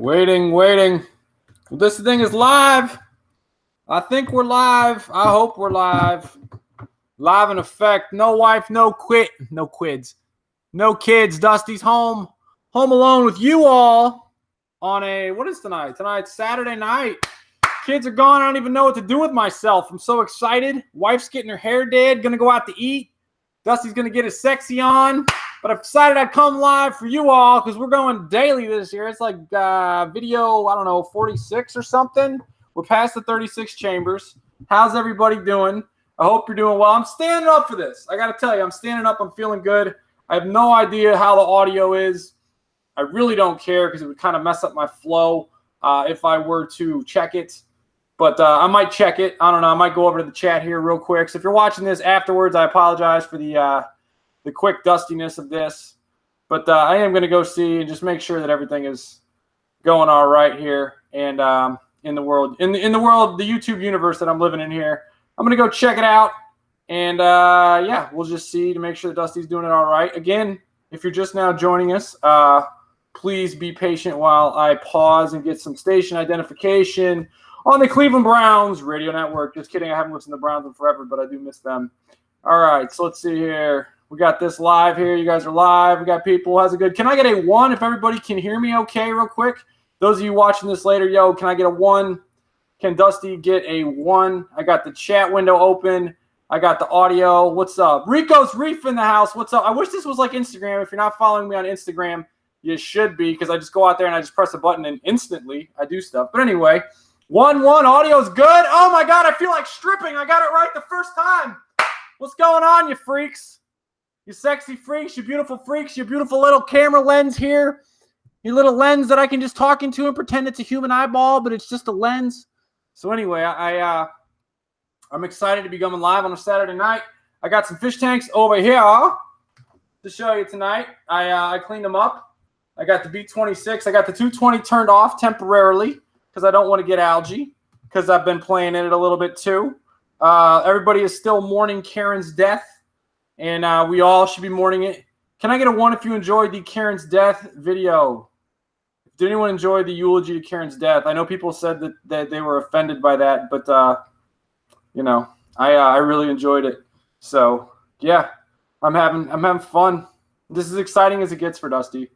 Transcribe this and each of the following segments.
Waiting. Well, this thing is live. I think we're live. I hope we're live. Live in effect. No wife, no quids. No kids. Dusty's home. Home alone with you all on what is tonight? Tonight's Saturday night. Kids are gone. I don't even know what to do with myself. I'm so excited. Wife's getting her hair did. Gonna go out to eat. Dusty's gonna get his sexy on. But I've decided I'd come live for you all because we're going daily this year. It's like video, 46 or something. We're past the 36 chambers. How's everybody doing? I hope you're doing well. I'm standing up for this. I got to tell you, I'm standing up. I'm feeling good. I have no idea how the audio is. I really don't care because it would kind of mess up my flow if I were to check it. But I might check it. I don't know. I might go over to the chat here real quick. So if you're watching this afterwards, I apologize for the quick dustiness of this. But I am going to go see and just make sure that everything is going all right here and in the world, the YouTube universe that I'm living in here. I'm going to go check it out. And, yeah, we'll just see to make sure that Dusty's doing it all right. Again, if you're just now joining us, please be patient while I pause and get some station identification on the Cleveland Browns radio network. Just kidding. I haven't listened to the Browns in forever, but I do miss them. All right, so let's see here. We got this live here. You guys are live. We got people. How's it good? Can I get a 1 if everybody can hear me okay real quick? Those of you watching this later, yo, can I get a 1? Can Dusty get a 1? I got the chat window open. I got the audio. What's up? Rico's Reef in the house. What's up? I wish this was like Instagram. If you're not following me on Instagram, you should be because I just go out there and I just press a button and instantly I do stuff. But anyway, 1-1. Audio's good. Oh, my God. I feel like stripping. I got it right the first time. What's going on, you freaks? You sexy freaks, you beautiful freaks, your beautiful little camera lens here. Your little lens that I can just talk into and pretend it's a human eyeball, but it's just a lens. So anyway, I'm excited to be coming live on a Saturday night. I got some fish tanks over here to show you tonight. I cleaned them up. I got the B26. I got the 220 turned off temporarily because I don't want to get algae because I've been playing in it a little bit too. Everybody is still mourning Karen's death. And we all should be mourning it. Can I get a 1 if you enjoyed the Karen's death video? Did anyone enjoy the eulogy to Karen's death? I know people said that they were offended by that, but I really enjoyed it. So yeah, I'm having fun. This is as exciting as it gets for Dusty.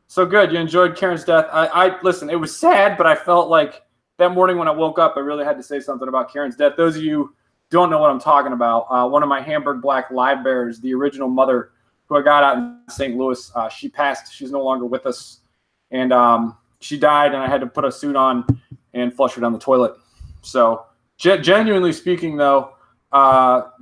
So good, you enjoyed Karen's death. I listen. It was sad, but I felt like that morning when I woke up, I really had to say something about Karen's death. Those of you don't know what I'm talking about. One of my Hamburg Black live bears, the original mother who I got out in St. Louis, she passed. She's no longer with us. And she died, and I had to put a suit on and flush her down the toilet. So genuinely speaking, though,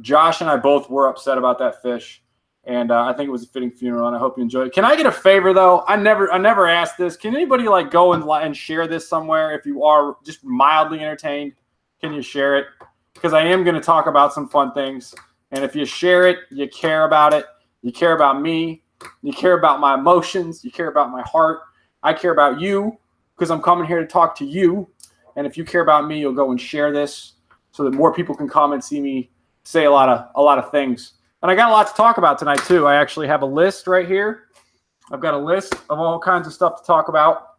Josh and I both were upset about that fish. And I think it was a fitting funeral, and I hope you enjoyed it. Can I get a favor, though? I never asked this. Can anybody go and share this somewhere if you are just mildly entertained? Can you share it? Because I am going to talk about some fun things. And if you share it, you care about it. You care about me. You care about my emotions. You care about my heart. I care about you because I'm coming here to talk to you. And if you care about me, you'll go and share this so that more people can come and see me say a lot of things. And I got a lot to talk about tonight, too. I actually have a list right here. I've got a list of all kinds of stuff to talk about.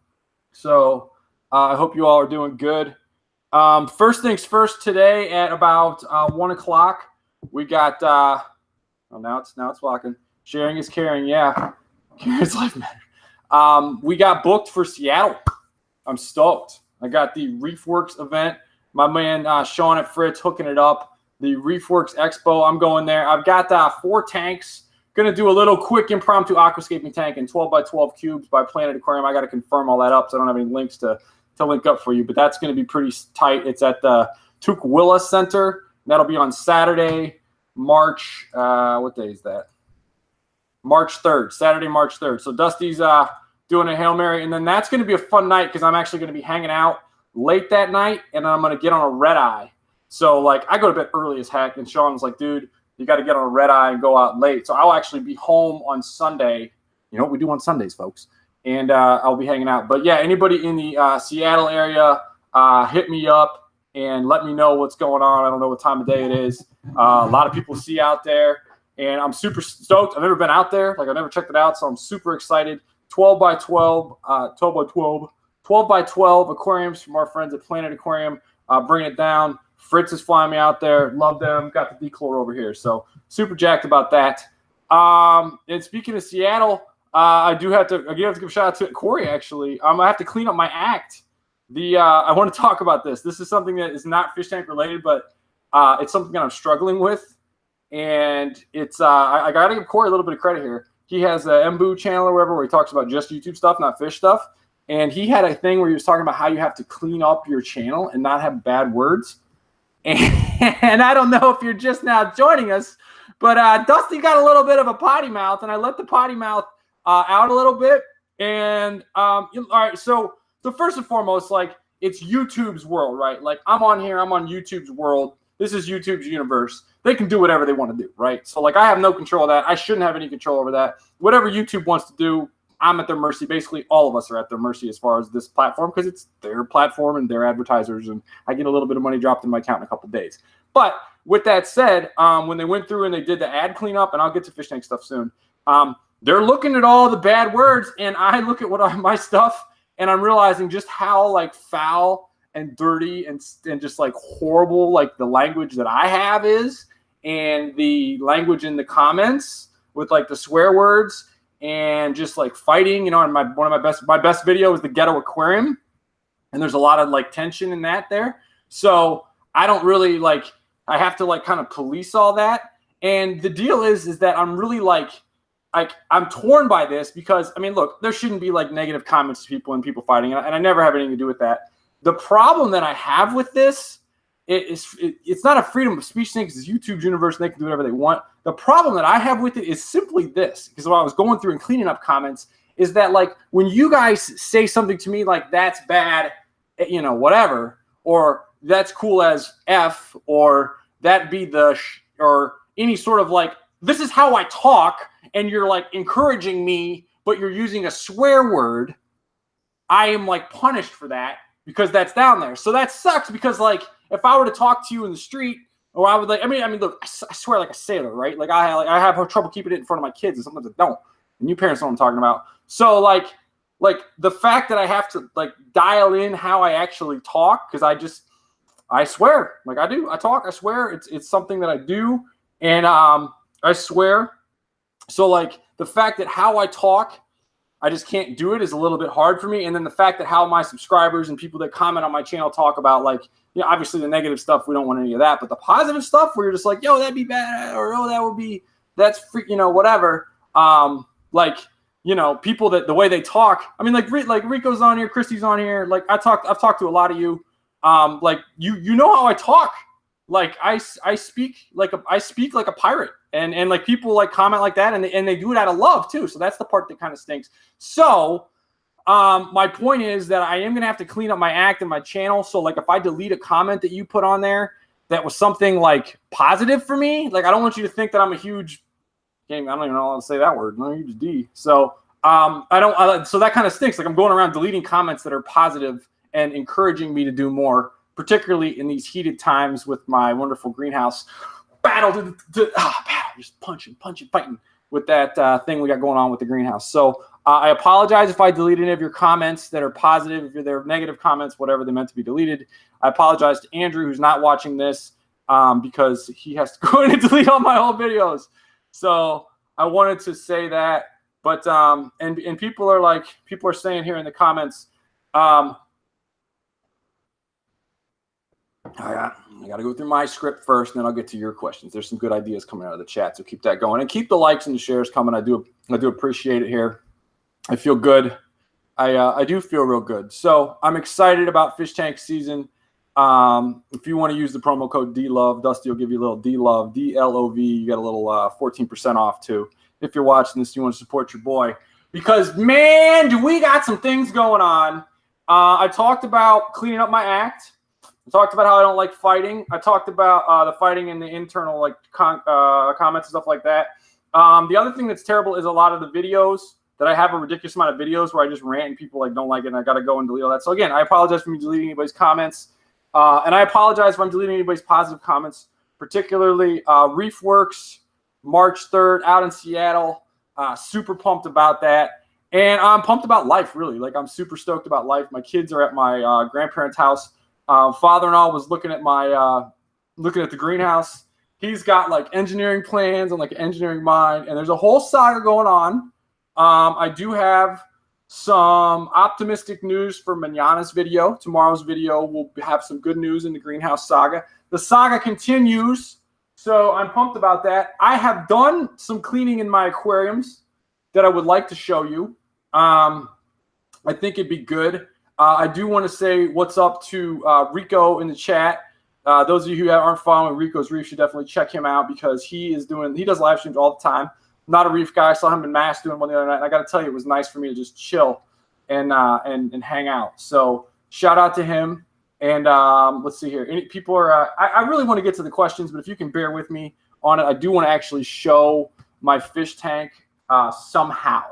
So I hope you all are doing good. First things first, today at about 1 o'clock, we got now it's walking. Sharing is caring, yeah. Caring's life matter. We got booked for Seattle. I'm stoked. I got the Reef Worx event. My man Sean at Fritz hooking it up. The Reef Worx Expo. I'm going there. I've got 4 tanks. Gonna do a little quick impromptu aquascaping tank in 12x12 cubes by Planet Aquarium. I got to confirm all that up, so I don't have any links to link up for you, but that's going to be pretty tight. It's at the Tukwila Center. That'll be on Saturday, March. What day is that? March 3rd. Saturday, March 3rd. So Dusty's doing a Hail Mary, and then that's going to be a fun night because I'm actually going to be hanging out late that night, and I'm going to get on a red eye. So I go to bed early as heck, and Sean was like, "Dude, you got to get on a red eye and go out late." So I'll actually be home on Sunday. You know what we do on Sundays, folks. And I'll be hanging out. But, yeah, anybody in the Seattle area, hit me up and let me know what's going on. I don't know what time of day it is. A lot of people see out there, and I'm super stoked. I've never been out there. I've never checked it out, so I'm super excited. 12x12 12 by 12 aquariums from our friends at Planet Aquarium, bringing it down. Fritz is flying me out there. Love them. Got the dechlor over here. So super jacked about that. And speaking of Seattle, I do have to give a shout out to Corey, actually. I have to clean up my act. I want to talk about this. This is something that is not fish tank related, but it's something that I'm struggling with. And it's I got to give Corey a little bit of credit here. He has a Mbu channel or whatever where he talks about just YouTube stuff, not fish stuff. And he had a thing where he was talking about how you have to clean up your channel and not have bad words. And I don't know if you're just now joining us, but Dusty got a little bit of a potty mouth, and I let the potty mouth out a little bit. And all right, so first and foremost, like, it's YouTube's world, right? Like, I'm on here, I'm on YouTube's world. This is YouTube's universe. They can do whatever they want to do, right? So, like, I have no control of that. I shouldn't have any control over that. Whatever YouTube wants to do, I'm at their mercy. Basically, all of us are at their mercy as far as this platform, because it's their platform and their advertisers, and I get a little bit of money dropped in my account in a couple of days. But with that said, when they went through and they did the ad cleanup, and I'll get to fish tank stuff soon, they're looking at all the bad words, and I look at my stuff, and I'm realizing just how, like, foul and dirty and just, like, horrible, like, the language that I have is, and the language in the comments with, like, the swear words and just, like, fighting. You know, and one of my best video is the Ghetto Aquarium, and there's a lot of, like, tension in that there. So I don't really, like, I have to, like, kind of police all that. And the deal is that I'm really, like, I'm torn by this because, I mean, look, there shouldn't be, like, negative comments to people and people fighting, and I never have anything to do with that. The problem that I have with this it's not a freedom of speech thing, because it's YouTube's universe and they can do whatever they want. The problem that I have with it is simply this, because when I was going through and cleaning up comments, is that, like, when you guys say something to me like, that's bad, you know, whatever, or that's cool as F, or that be the or any sort of, like, this is how I talk, and you're, like, encouraging me, but you're using a swear word, I am, like, punished for that because that's down there. So that sucks, because, like, if I were to talk to you in the street, or I would, like, I mean, look, I swear like a sailor, right? Like, I have trouble keeping it in front of my kids, and sometimes I don't. And you parents know what I'm talking about. So, like the fact that I have to, like, dial in how I actually talk, because I swear, like, I do. I talk, I swear. It's something that I do, and I swear. So, like, the fact that how I talk, I just can't do it is a little bit hard for me. And then the fact that how my subscribers and people that comment on my channel talk about, like, you know, obviously the negative stuff, we don't want any of that. But the positive stuff where you're just like, yo, that'd be bad, or oh, that would be, that's free, you know, whatever. Like, you know, people that the way they talk. I mean, like Rico's on here, Christy's on here. Like, I've talked to a lot of you. Like, you know how I talk. Like, I speak like a pirate. And like, people, like, comment like that, and they do it out of love too. So that's the part that kind of stinks. So my point is that I am going to have to clean up my act and my channel. So, like, if I delete a comment that you put on there that was something, like, positive for me, like, I don't want you to think that I'm a huge game. I don't even know how to say that word. No, huge D. So so that kind of stinks. Like, I'm going around deleting comments that are positive and encouraging me to do more, particularly in these heated times with my wonderful greenhouse battle just punching, fighting with that thing we got going on with the greenhouse. So I apologize if I delete any of your comments that are positive. If they're negative comments, whatever, they're meant to be deleted. I apologize to Andrew, who's not watching this, because he has to go in and delete all my old videos. So I wanted to say that. But and people are saying here in the comments, I got to go through my script first, and then I'll get to your questions. There's some good ideas coming out of the chat, so keep that going, and keep the likes and the shares coming. I do appreciate it here. I feel good. I do feel real good. So I'm excited about fish tank season. If you want to use the promo code DLOVE, Dusty will give you a little DLOVE, D-L-O-V. You got a little 14% off too. If you're watching this, you want to support your boy, because, man, do we got some things going on. I talked about cleaning up my act. I talked about how I don't like fighting. I talked about the fighting in the internal, like, comments and stuff like that. The other thing that's terrible is a lot of the videos that I have a ridiculous amount of videos where I just rant and people, like, don't like it, and I got to go and delete all that. So, again, I apologize for me deleting anybody's comments. And I apologize if I'm deleting anybody's positive comments, particularly Reef Worx, March 3rd, out in Seattle. Super pumped about that. And I'm pumped about life, really. Like, I'm super stoked about life. My kids are at my grandparents' house. Father-in-law was looking at the greenhouse. He's got like engineering plans and like an engineering mind, and there's a whole saga going on. I do have some optimistic news for Manana's video. Tomorrow's video will have some good news in the greenhouse saga. The saga continues, so I'm pumped about that. I have done some cleaning in my aquariums that I would like to show you. I think it'd be good. I do want to say what's up to Rico in the chat. Those of you who aren't following Rico's Reef should definitely check him out because he does live streams all the time. I'm not a Reef guy. I saw him in Mass doing one the other night, and I got to tell you, it was nice for me to just chill and hang out. So shout out to him. And let's see here. Any people are? I really want to get to the questions, but if you can bear with me on it, I do want to actually show my fish tank somehow.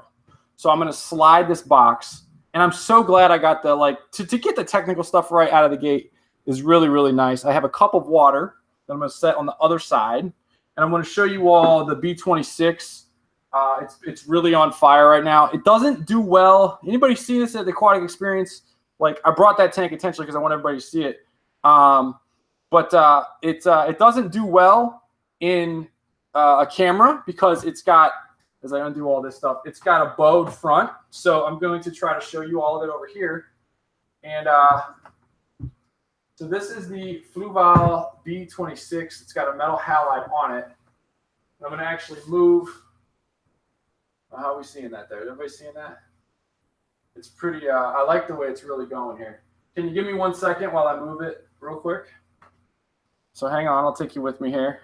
So I'm going to slide this box, and I'm so glad I got the to get the technical stuff right out of the gate is really, really nice. I have a cup of water that I'm going to set on the other side, and I'm going to show you all the B26. It's really on fire right now. It doesn't do well. Anybody see this at the Aquatic Experience? Like, I brought that tank intentionally because I want everybody to see it. But it doesn't do well in a camera because it's got, as I undo all this stuff, it's got a bowed front. So I'm going to try to show you all of it over here. And so this is the Fluval B26. It's got a metal halide on it. And I'm going to actually move. How are we seeing that there? Is everybody seeing that? It's pretty, I like the way it's really going here. Can you give me 1 second while I move it real quick? So hang on, I'll take you with me here.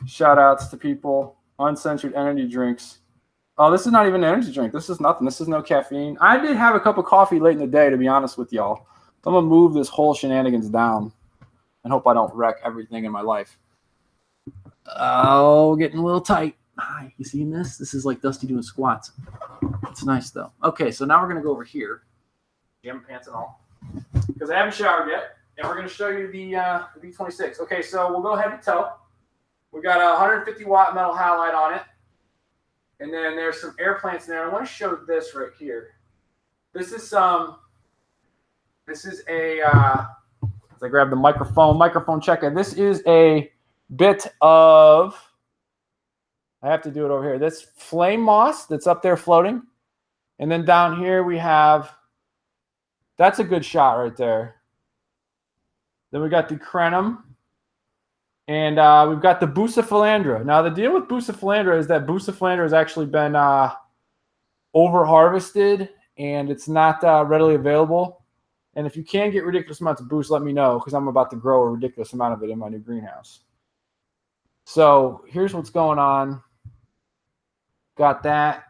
Shout outs to people. Uncensored energy drinks. Oh, this is not even an energy drink. This is nothing. This is no caffeine. I did have a cup of coffee late in the day, to be honest with y'all. So I'm going to move this whole shenanigans down and hope I don't wreck everything in my life. Oh, getting a little tight. Hi, you seeing this? This is like Dusty doing squats. It's nice, though. Okay, so now we're going to go over here. Jam pants and all. Because I haven't showered yet. And we're going to show you the B26. Okay, so we'll go ahead and toe. We got a 150-watt metal halide on it. And then there's some air plants in there. I want to show this right here. This is a, as I grab the microphone checker. This is a bit of, I have to do it over here. This flame moss that's up there floating. And then down here we have, that's a good shot right there. Then we got the crenum. And we've got the Buce philandra. Now, the deal with Buce philandra is that Buce philandra has actually been over-harvested, and it's not readily available. And if you can get ridiculous amounts of Buce, let me know, because I'm about to grow a ridiculous amount of it in my new greenhouse. So here's what's going on. Got that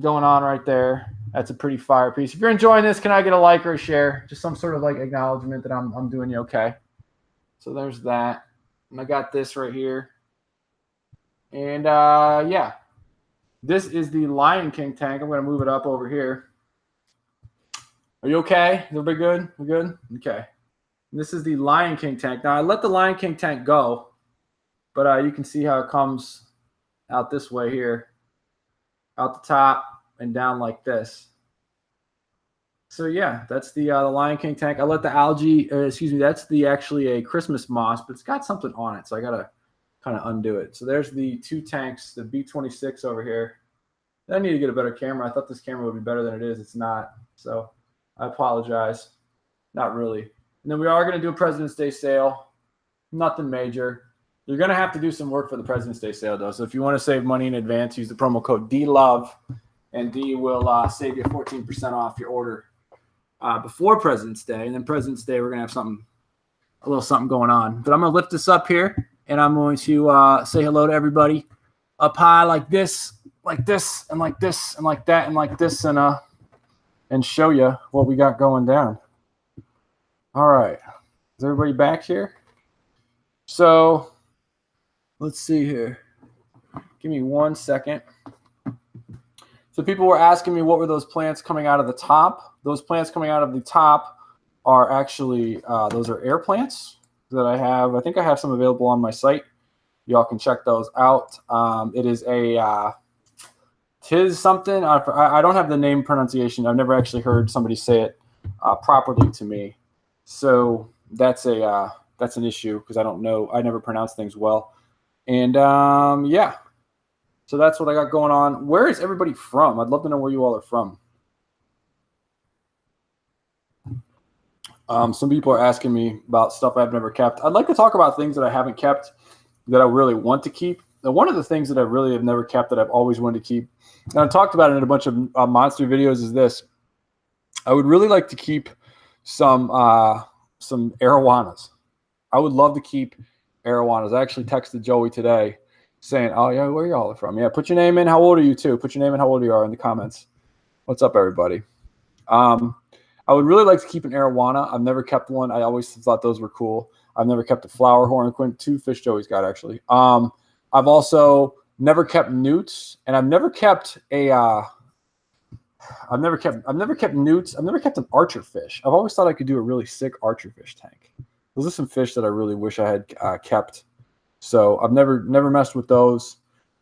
going on right there. That's a pretty fire piece. If you're enjoying this, can I get a like or a share? Just some sort of like acknowledgement that I'm doing you okay. So there's that. And I got this right here. And yeah, this is the Lion King tank. I'm going to move it up over here. Are you okay? Is everybody good? We good? Okay. And this is the Lion King tank. Now, I let the Lion King tank go, but you can see how it comes out this way here, out the top and down like this. So yeah, that's the Lion King tank. I let the algae, that's actually a Christmas moss, but it's got something on it, so I gotta kind of undo it. So there's the two tanks, the B26 over here. I need to get a better camera. I thought this camera would be better than it is. It's not, so I apologize. Not really. And then we are gonna do a President's Day sale. Nothing major. You're gonna have to do some work for the President's Day sale though. So if you want to save money in advance, use the promo code DLOVE, and D will save you 14% off your order. Before President's Day, and then President's Day, we're going to have a little something going on. But I'm going to lift this up here, and I'm going to say hello to everybody up high like this, and like this, and like that, and like this, and show you what we got going down. All right. Is everybody back here? So let's see here. Give me 1 second. So people were asking me what were those plants coming out of the top. Those plants coming out of the top are actually, those are air plants that I have. I think I have some available on my site. Y'all can check those out. It is a Tis something. I don't have the name pronunciation. I've never actually heard somebody say it properly to me. So that's an issue because I don't know. I never pronounce things well. And yeah. So that's what I got going on. Where is everybody from? I'd love to know where you all are from. Some people are asking me about stuff I've never kept. I'd like to talk about things that I haven't kept that I really want to keep. Now, one of the things that I really have never kept that I've always wanted to keep, and I've talked about it in a bunch of monster videos, is this. I would really like to keep some arowanas. I would love to keep arowanas. I actually texted Joey today saying, oh, yeah, where y'all are from? Yeah, put your name in. How old are you, too? Put your name in how old you are in the comments. What's up, everybody? I would really like to keep an arowana. I've never kept one. I always thought those were cool. I've never kept a flower horn. Two fish Joey's got, actually. I've also never kept newts, and I've never kept a I've never kept newts. I've never kept an archer fish. I've always thought I could do a really sick archer fish tank. Those are some fish that I really wish I had kept. So I've never messed with those.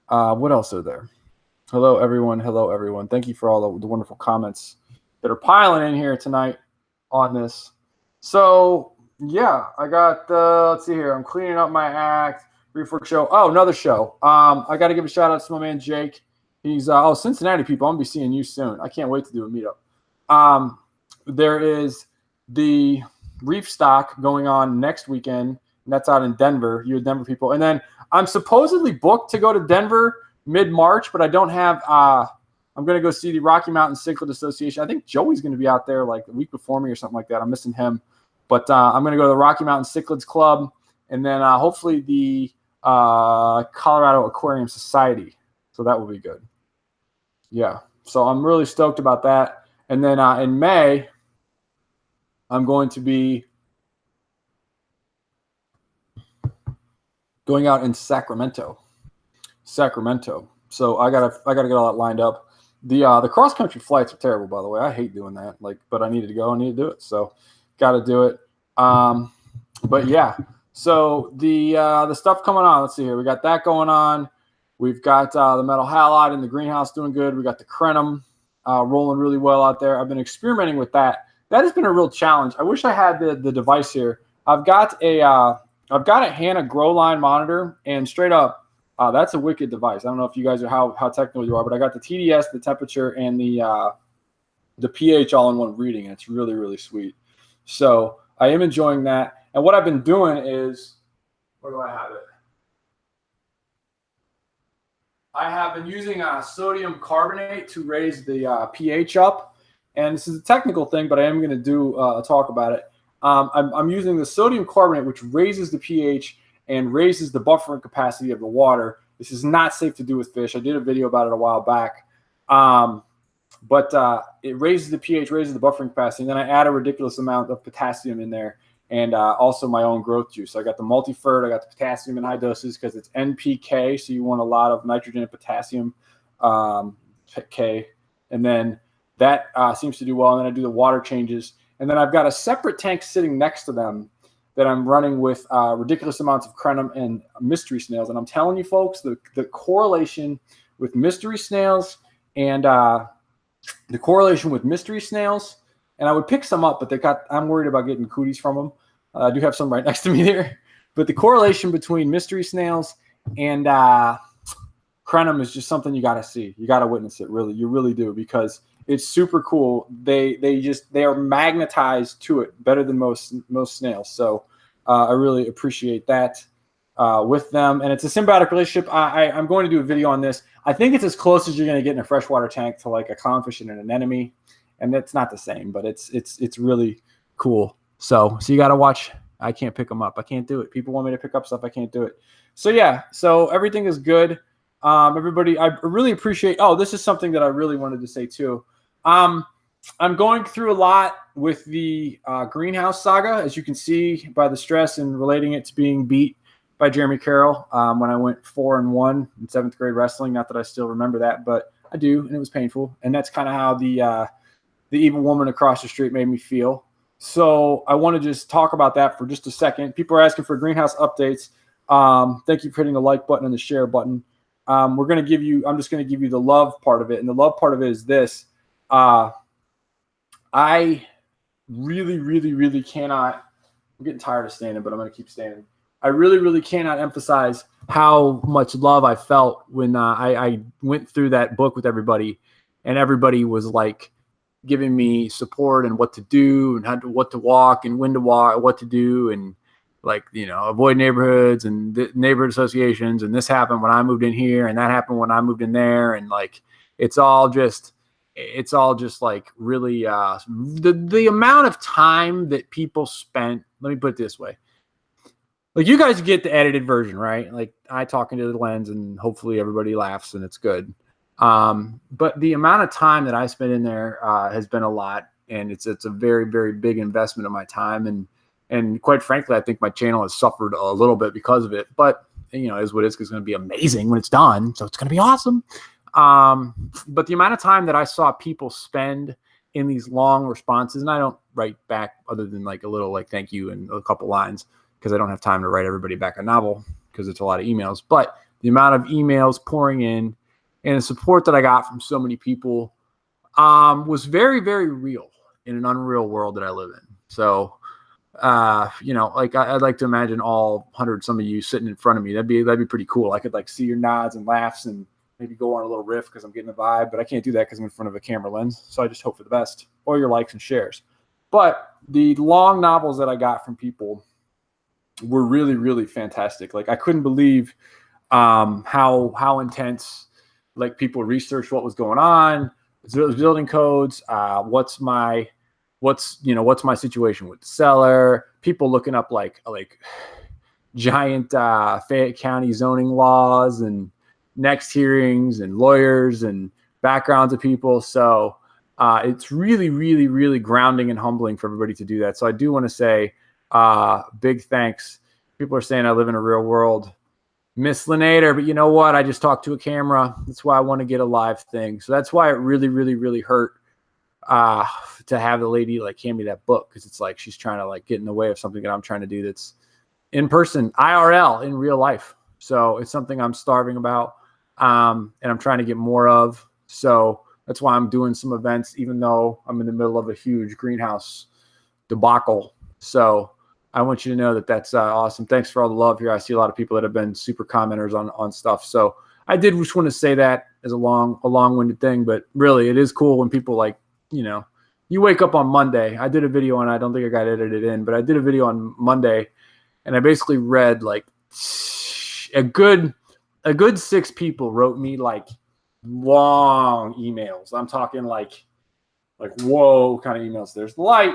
What else are there? Hello, everyone. Hello, everyone. Thank you for all the wonderful comments that are piling in here tonight on this. So, yeah, I got, let's see here. I'm cleaning up my act. Reef Worx show. Oh, another show. I got to give a shout out to my man, Jake. He's, Cincinnati people. I'm going to be seeing you soon. I can't wait to do a meetup. There is the Reef stock going on next weekend, and that's out in Denver. You Denver people. And then I'm supposedly booked to go to Denver mid-March, but I don't have, I'm going to go see the Rocky Mountain Cichlid Association. I think Joey's going to be out there like a week before me or something like that. I'm missing him. But I'm going to go to the Rocky Mountain Cichlids Club and then hopefully the Colorado Aquarium Society. So that will be good. Yeah. So I'm really stoked about that. And then in May, I'm going to be going out in Sacramento. So I gotta get all that lined up. The cross country flights are terrible, by the way. I hate doing that. But I needed to go. I need to do it. So got to do it. But yeah. So the stuff coming on. Let's see here. We got that going on. We've got the metal halide in the greenhouse doing good. We got the crenum rolling really well out there. I've been experimenting with that. That has been a real challenge. I wish I had the device here. I've got a Hannah grow line monitor, and straight up, that's a wicked device. I don't know if you guys are how technical you are, but I got the TDS, the temperature, and the pH all in one reading, and it's really, really sweet. So I am enjoying that. And what I've been doing is, where do I have it? I have been using sodium carbonate to raise the pH up. And this is a technical thing, but I am going to do a talk about it. I'm using the sodium carbonate, which raises the pH and raises the buffering capacity of the water. This is not safe to do with fish. I did a video about it a while back. But it raises the pH, raises the buffering capacity, and then I add a ridiculous amount of potassium in there, and also my own growth juice. So I got the multi-fert, I got the potassium in high doses because it's NPK, so you want a lot of nitrogen and potassium K, and then that seems to do well. And then I do the water changes, and then I've got a separate tank sitting next to them that I'm running with ridiculous amounts of crenum and mystery snails. And I'm telling you, folks, the correlation with mystery snails and the correlation with mystery snails, and I would pick some up, but I'm worried about getting cooties from them. I do have some right next to me there. But the correlation between mystery snails and crenum is just something you got to see. You got to witness it, really. You really do, because it's super cool. They are magnetized to it better than most snails. So I really appreciate that with them. And it's a symbiotic relationship. I'm going to do a video on this. I think it's as close as you're going to get in a freshwater tank to like a clownfish and an anemone. And it's not the same, but it's really cool. So you got to watch. I can't pick them up. I can't do it. People want me to pick up stuff. I can't do it. So yeah, so everything is good. Everybody, I really appreciate. Oh, this is something that I really wanted to say too. I'm going through a lot with the greenhouse saga, as you can see by the stress and relating it to being beat by Jeremy Carroll when I went 4-1 in 7th grade wrestling. Not that I still remember that, but I do, and it was painful. And that's kind of how the evil woman across the street made me feel. So I want to just talk about that for just a second. People are asking for greenhouse updates. Thank you for hitting the like button and the share button. we're going to give you, I'm just going to give you the love part of it. And the love part of it is this. I really, really, really cannot, I'm getting tired of standing, but I'm going to keep standing. I really, really cannot emphasize how much love I felt when I went through that book with everybody, and everybody was like giving me support and what to do and what to walk and when to walk, what to do, and like, you know, avoid neighborhoods and neighborhood associations. And this happened when I moved in here, and that happened when I moved in there. And like, it's all just like really the amount of time that people spent. Let me put it this way. Like, you guys get the edited version, right? Like, I talk into the lens and hopefully everybody laughs and it's good. But the amount of time that I spent in there has been a lot, and it's a very, very big investment of my time. And quite frankly, I think my channel has suffered a little bit because of it. But, you know, is what it's going to be amazing when it's done. So it's going to be awesome. But the amount of time that I saw people spend in these long responses, and I don't write back other than like a little like thank you and a couple lines, because I don't have time to write everybody back a novel because it's a lot of emails. But the amount of emails pouring in and the support that I got from so many people was very, very real in an unreal world that I live in. So, you know, like I'd like to imagine all 100 some of you sitting in front of me. That'd be pretty cool. I could like see your nods and laughs and maybe go on a little riff because I'm getting a vibe, but I can't do that because I'm in front of a camera lens. So I just hope for the best, or your likes and shares. But the long novels that I got from people were really, really fantastic. Like, I couldn't believe how intense, like, people researched what was going on, building codes, what's my situation with the seller, people looking up like giant Fayette County zoning laws and next hearings and lawyers and backgrounds of people. So it's really, really, really grounding and humbling for everybody to do that. So I do want to say big thanks. People are saying I live in a real world. Miss Lenader, but you know what? I just talked to a camera. That's why I want to get a live thing. So that's why it really, really, really hurt to have the lady like hand me that book, because it's like she's trying to like get in the way of something that I'm trying to do that's in person, IRL, in real life. So it's something I'm starving about, and I'm trying to get more of. So that's why I'm doing some events, even though I'm in the middle of a huge greenhouse debacle. So I want you to know that that's awesome. Thanks for all the love here. I see a lot of people that have been super commenters on stuff. So I did just want to say that as a long-winded thing, but really it is cool when people like, you know, you wake up on Monday. I did a video and I don't think I got edited in, but I did a video on Monday and I basically read like a good 6 people wrote me like long emails. I'm talking like whoa kind of emails. There's the light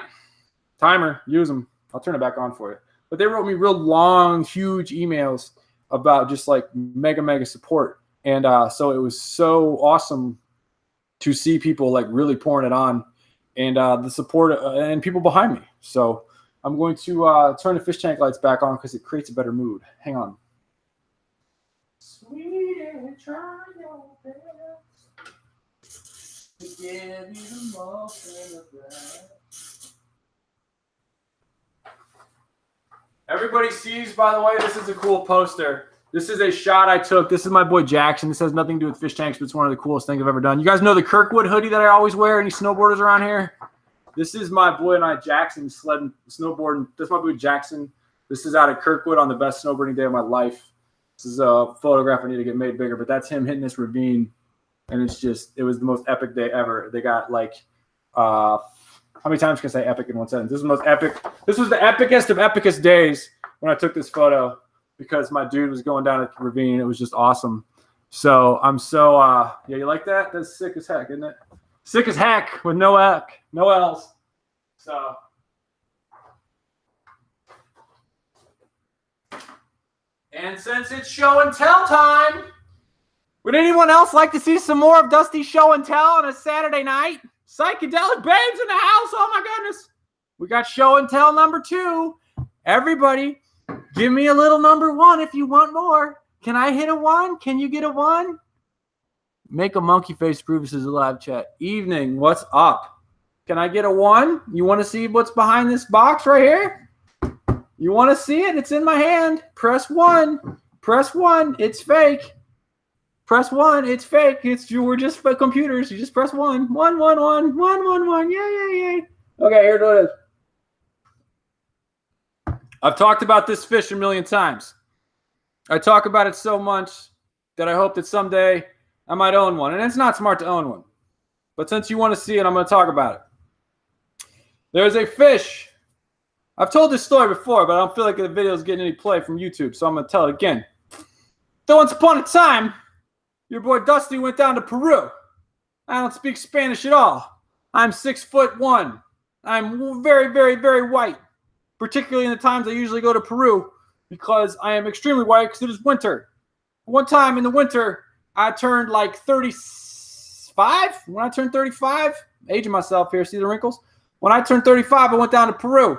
timer, use them. I'll turn it back on for you. But they wrote me real long, huge emails about just like mega support. And so it was so awesome to see people like really pouring it on, and the support and people behind me. So I'm going to turn the fish tank lights back on because it creates a better mood. Hang on. Sweetie, try your best to give me the most of that. Everybody sees, by the way, this is a cool poster. This is a shot I took. This is my boy Jackson. This has nothing to do with fish tanks, but it's one of the coolest things I've ever done. You guys know the Kirkwood hoodie that I always wear? Any snowboarders around here? This is my boy and I, Jackson, sledding, snowboarding. That's my boy Jackson. This is out of Kirkwood on the best snowboarding day of my life. This is a photograph I need to get made bigger, but that's him hitting this ravine. And it's just, it was the most epic day ever. They got like, how many times can I say epic in one sentence? This is the most epic. This was the epicest of epicest days when I took this photo, because my dude was going down a ravine. It was just awesome. So I'm so, yeah, you like that? That's sick as heck, isn't it? Sick as heck with no L's. So. And since it's show and tell time, would anyone else like to see some more of Dusty's show and tell on a Saturday night? Psychedelic babes in the house. Oh my goodness. We got show and tell number 2. Everybody, give me a little number 1 if you want more. Can I hit a 1? Can you get a 1? Make a monkey face to prove this is a live chat. Evening, what's up? Can I get a 1? You want to see what's behind this box right here? You want to see it? It's in my hand. Press 1. Press 1. It's fake. Press 1. It's fake. We're just computers. You just press 1. 1, 1, 1, 1, 1, 1. Yay. Okay, here's what it is. I've talked about this fish a million times. I talk about it so much that I hope that someday I might own one. And it's not smart to own one. But since you want to see it, I'm going to talk about it. There's a fish. I've told this story before, but I don't feel like the video is getting any play from YouTube, so I'm going to tell it again. So once upon a time, your boy Dustin went down to Peru. I don't speak Spanish at all. I'm 6'1". I'm very, very, very white, particularly in the times I usually go to Peru because I am extremely white because it is winter. One time in the winter, I turned like 35. When I turned 35, aging myself here, see the wrinkles? When I turned 35, I went down to Peru.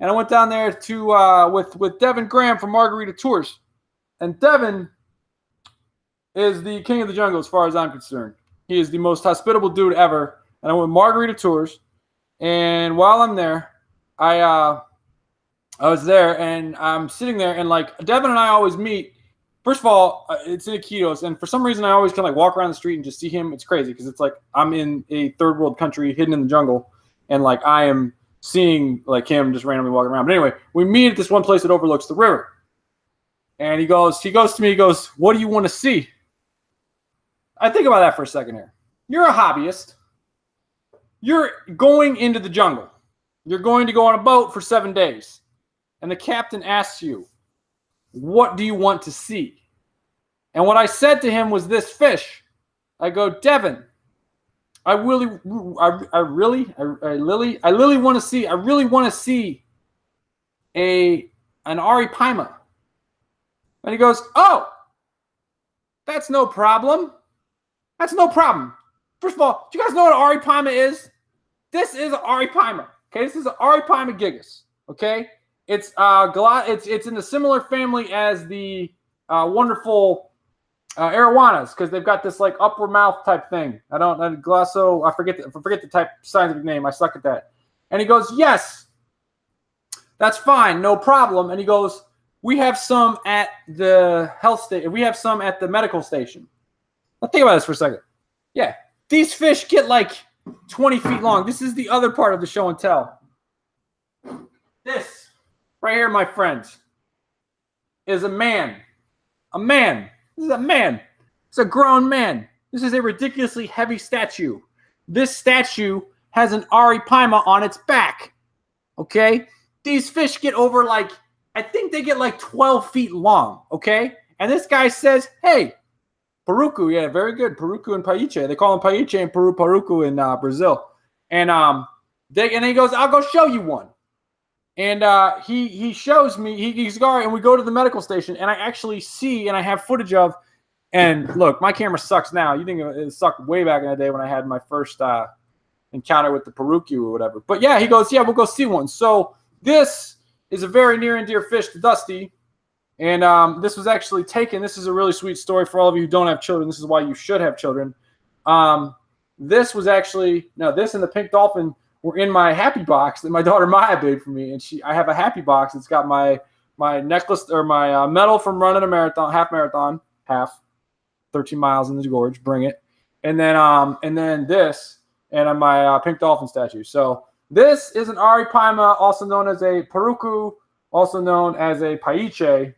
And I went down there to with Devin Graham from Margarita Tours. And Devin is the king of the jungle as far as I'm concerned. He is the most hospitable dude ever. And I went with Margarita Tours. And while I'm there, I was there and I'm sitting there and like Devin and I always meet. First of all, it's in Iquitos, and for some reason I always kind of like walk around the street and just see him. It's crazy because it's like I'm in a third world country hidden in the jungle, and like I am seeing like him just randomly walking around. But anyway, we meet at this one place that overlooks the river. And he goes to me, he goes, "What do you want to see?" I think about that for a second here. You're a hobbyist. You're going into the jungle. You're going to go on a boat for 7 days. And the captain asks you, "What do you want to see?" And what I said to him was this fish. I go, "Devin, I really want to see an Aripaima." And he goes, "Oh, that's no problem. That's no problem." First of all, do you guys know what an Aripaima is? This is an Aripaima. Okay, this is an Aripaima gigas. Okay, it's in a similar family as the wonderful arowanas because they've got this like upward mouth type thing. I forget the type scientific name. I suck at that. And he goes, "Yes, that's fine, no problem." And he goes, "We have some at the health station. We have some at the medical station." Now think about this for a second. Yeah, these fish get like 20 feet long. This is the other part of the show and tell. This right here, my friends, is a man. A man. This is a man. It's a grown man. This is a ridiculously heavy statue. This statue has an Aripaima on its back. Okay? These fish get over like, I think they get like 12 feet long. Okay? And this guy says, "Hey, Parucu." Yeah, very good. Parucu and Paiche. They call him Paiche in Peru, Parucu in Brazil. And he goes, "I'll go show you one." And he shows me, he's going, and we go to the medical station, and I actually see, and I have footage of, and look, my camera sucks now. You think it sucked way back in the day when I had my first encounter with the Parucu or whatever. But yeah, he goes, "Yeah, we'll go see one." So this is a very near and dear fish to Dusty. And this was actually taken. This is a really sweet story for all of you who don't have children. This is why you should have children. This was actually, this and the pink dolphin were in my happy box that my daughter Maya made for me. And I have a happy box. It's got my necklace or my medal from running a marathon, half 13 miles in the gorge, bring it. And then this and my pink dolphin statue. So this is an Aripaima, also known as a Parucu, also known as a Paiche.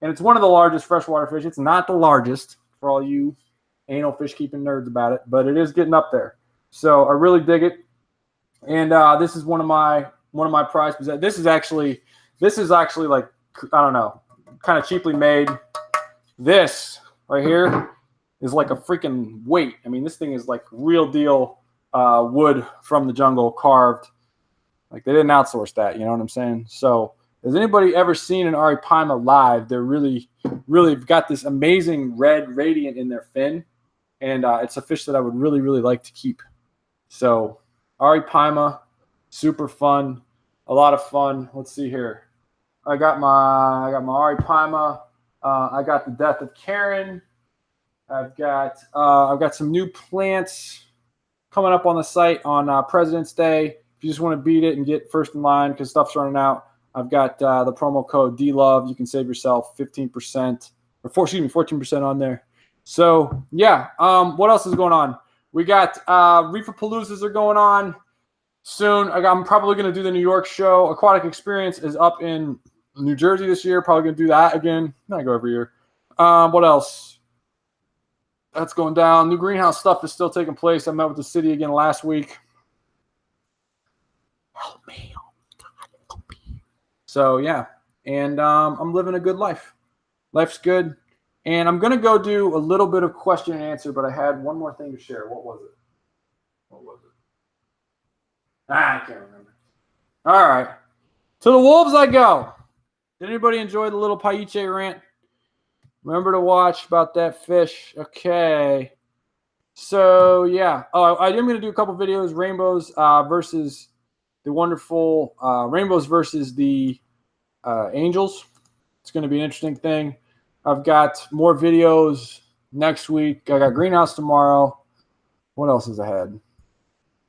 And it's one of the largest freshwater fish. It's not the largest for all you anal fish keeping nerds about it, but it is getting up there. So I really dig it. And this is one of my prized possessions. This is actually like, I don't know, kind of cheaply made. This right here is like a freaking weight. I mean, this thing is like real deal wood from the jungle carved. Like they didn't outsource that, you know what I'm saying? So has anybody ever seen an Aripaima live? They're really got this amazing red radiant in their fin. And it's a fish that I would really, really like to keep. So Aripaima, super fun, a lot of fun. Let's see here. I got my Aripaima. I got the Death of Karen. I've got some new plants coming up on the site on President's Day. If you just want to beat it and get first in line because stuff's running out, I've got the promo code DLOVE. You can save yourself 15% or 14% on there. So yeah, what else is going on? We got Reef Paloozas are going on soon. I'm probably going to do the New York show. Aquatic Experience is up in New Jersey this year. Probably going to do that again. I go every year. What else? That's going down. New greenhouse stuff is still taking place. I met with the city again last week. Help me. So yeah, and I'm living a good life. Life's good. And I'm going to go do a little bit of question and answer, but I had one more thing to share. What was it? I can't remember. All right. To the wolves I go. Did anybody enjoy the little Paiche rant? Remember to watch about that fish. Okay. So, yeah. Oh, I am going to do a couple videos. Rainbows versus the wonderful rainbows versus the angels. It's going to be an interesting thing. I've got more videos next week. I got greenhouse tomorrow. What else is ahead?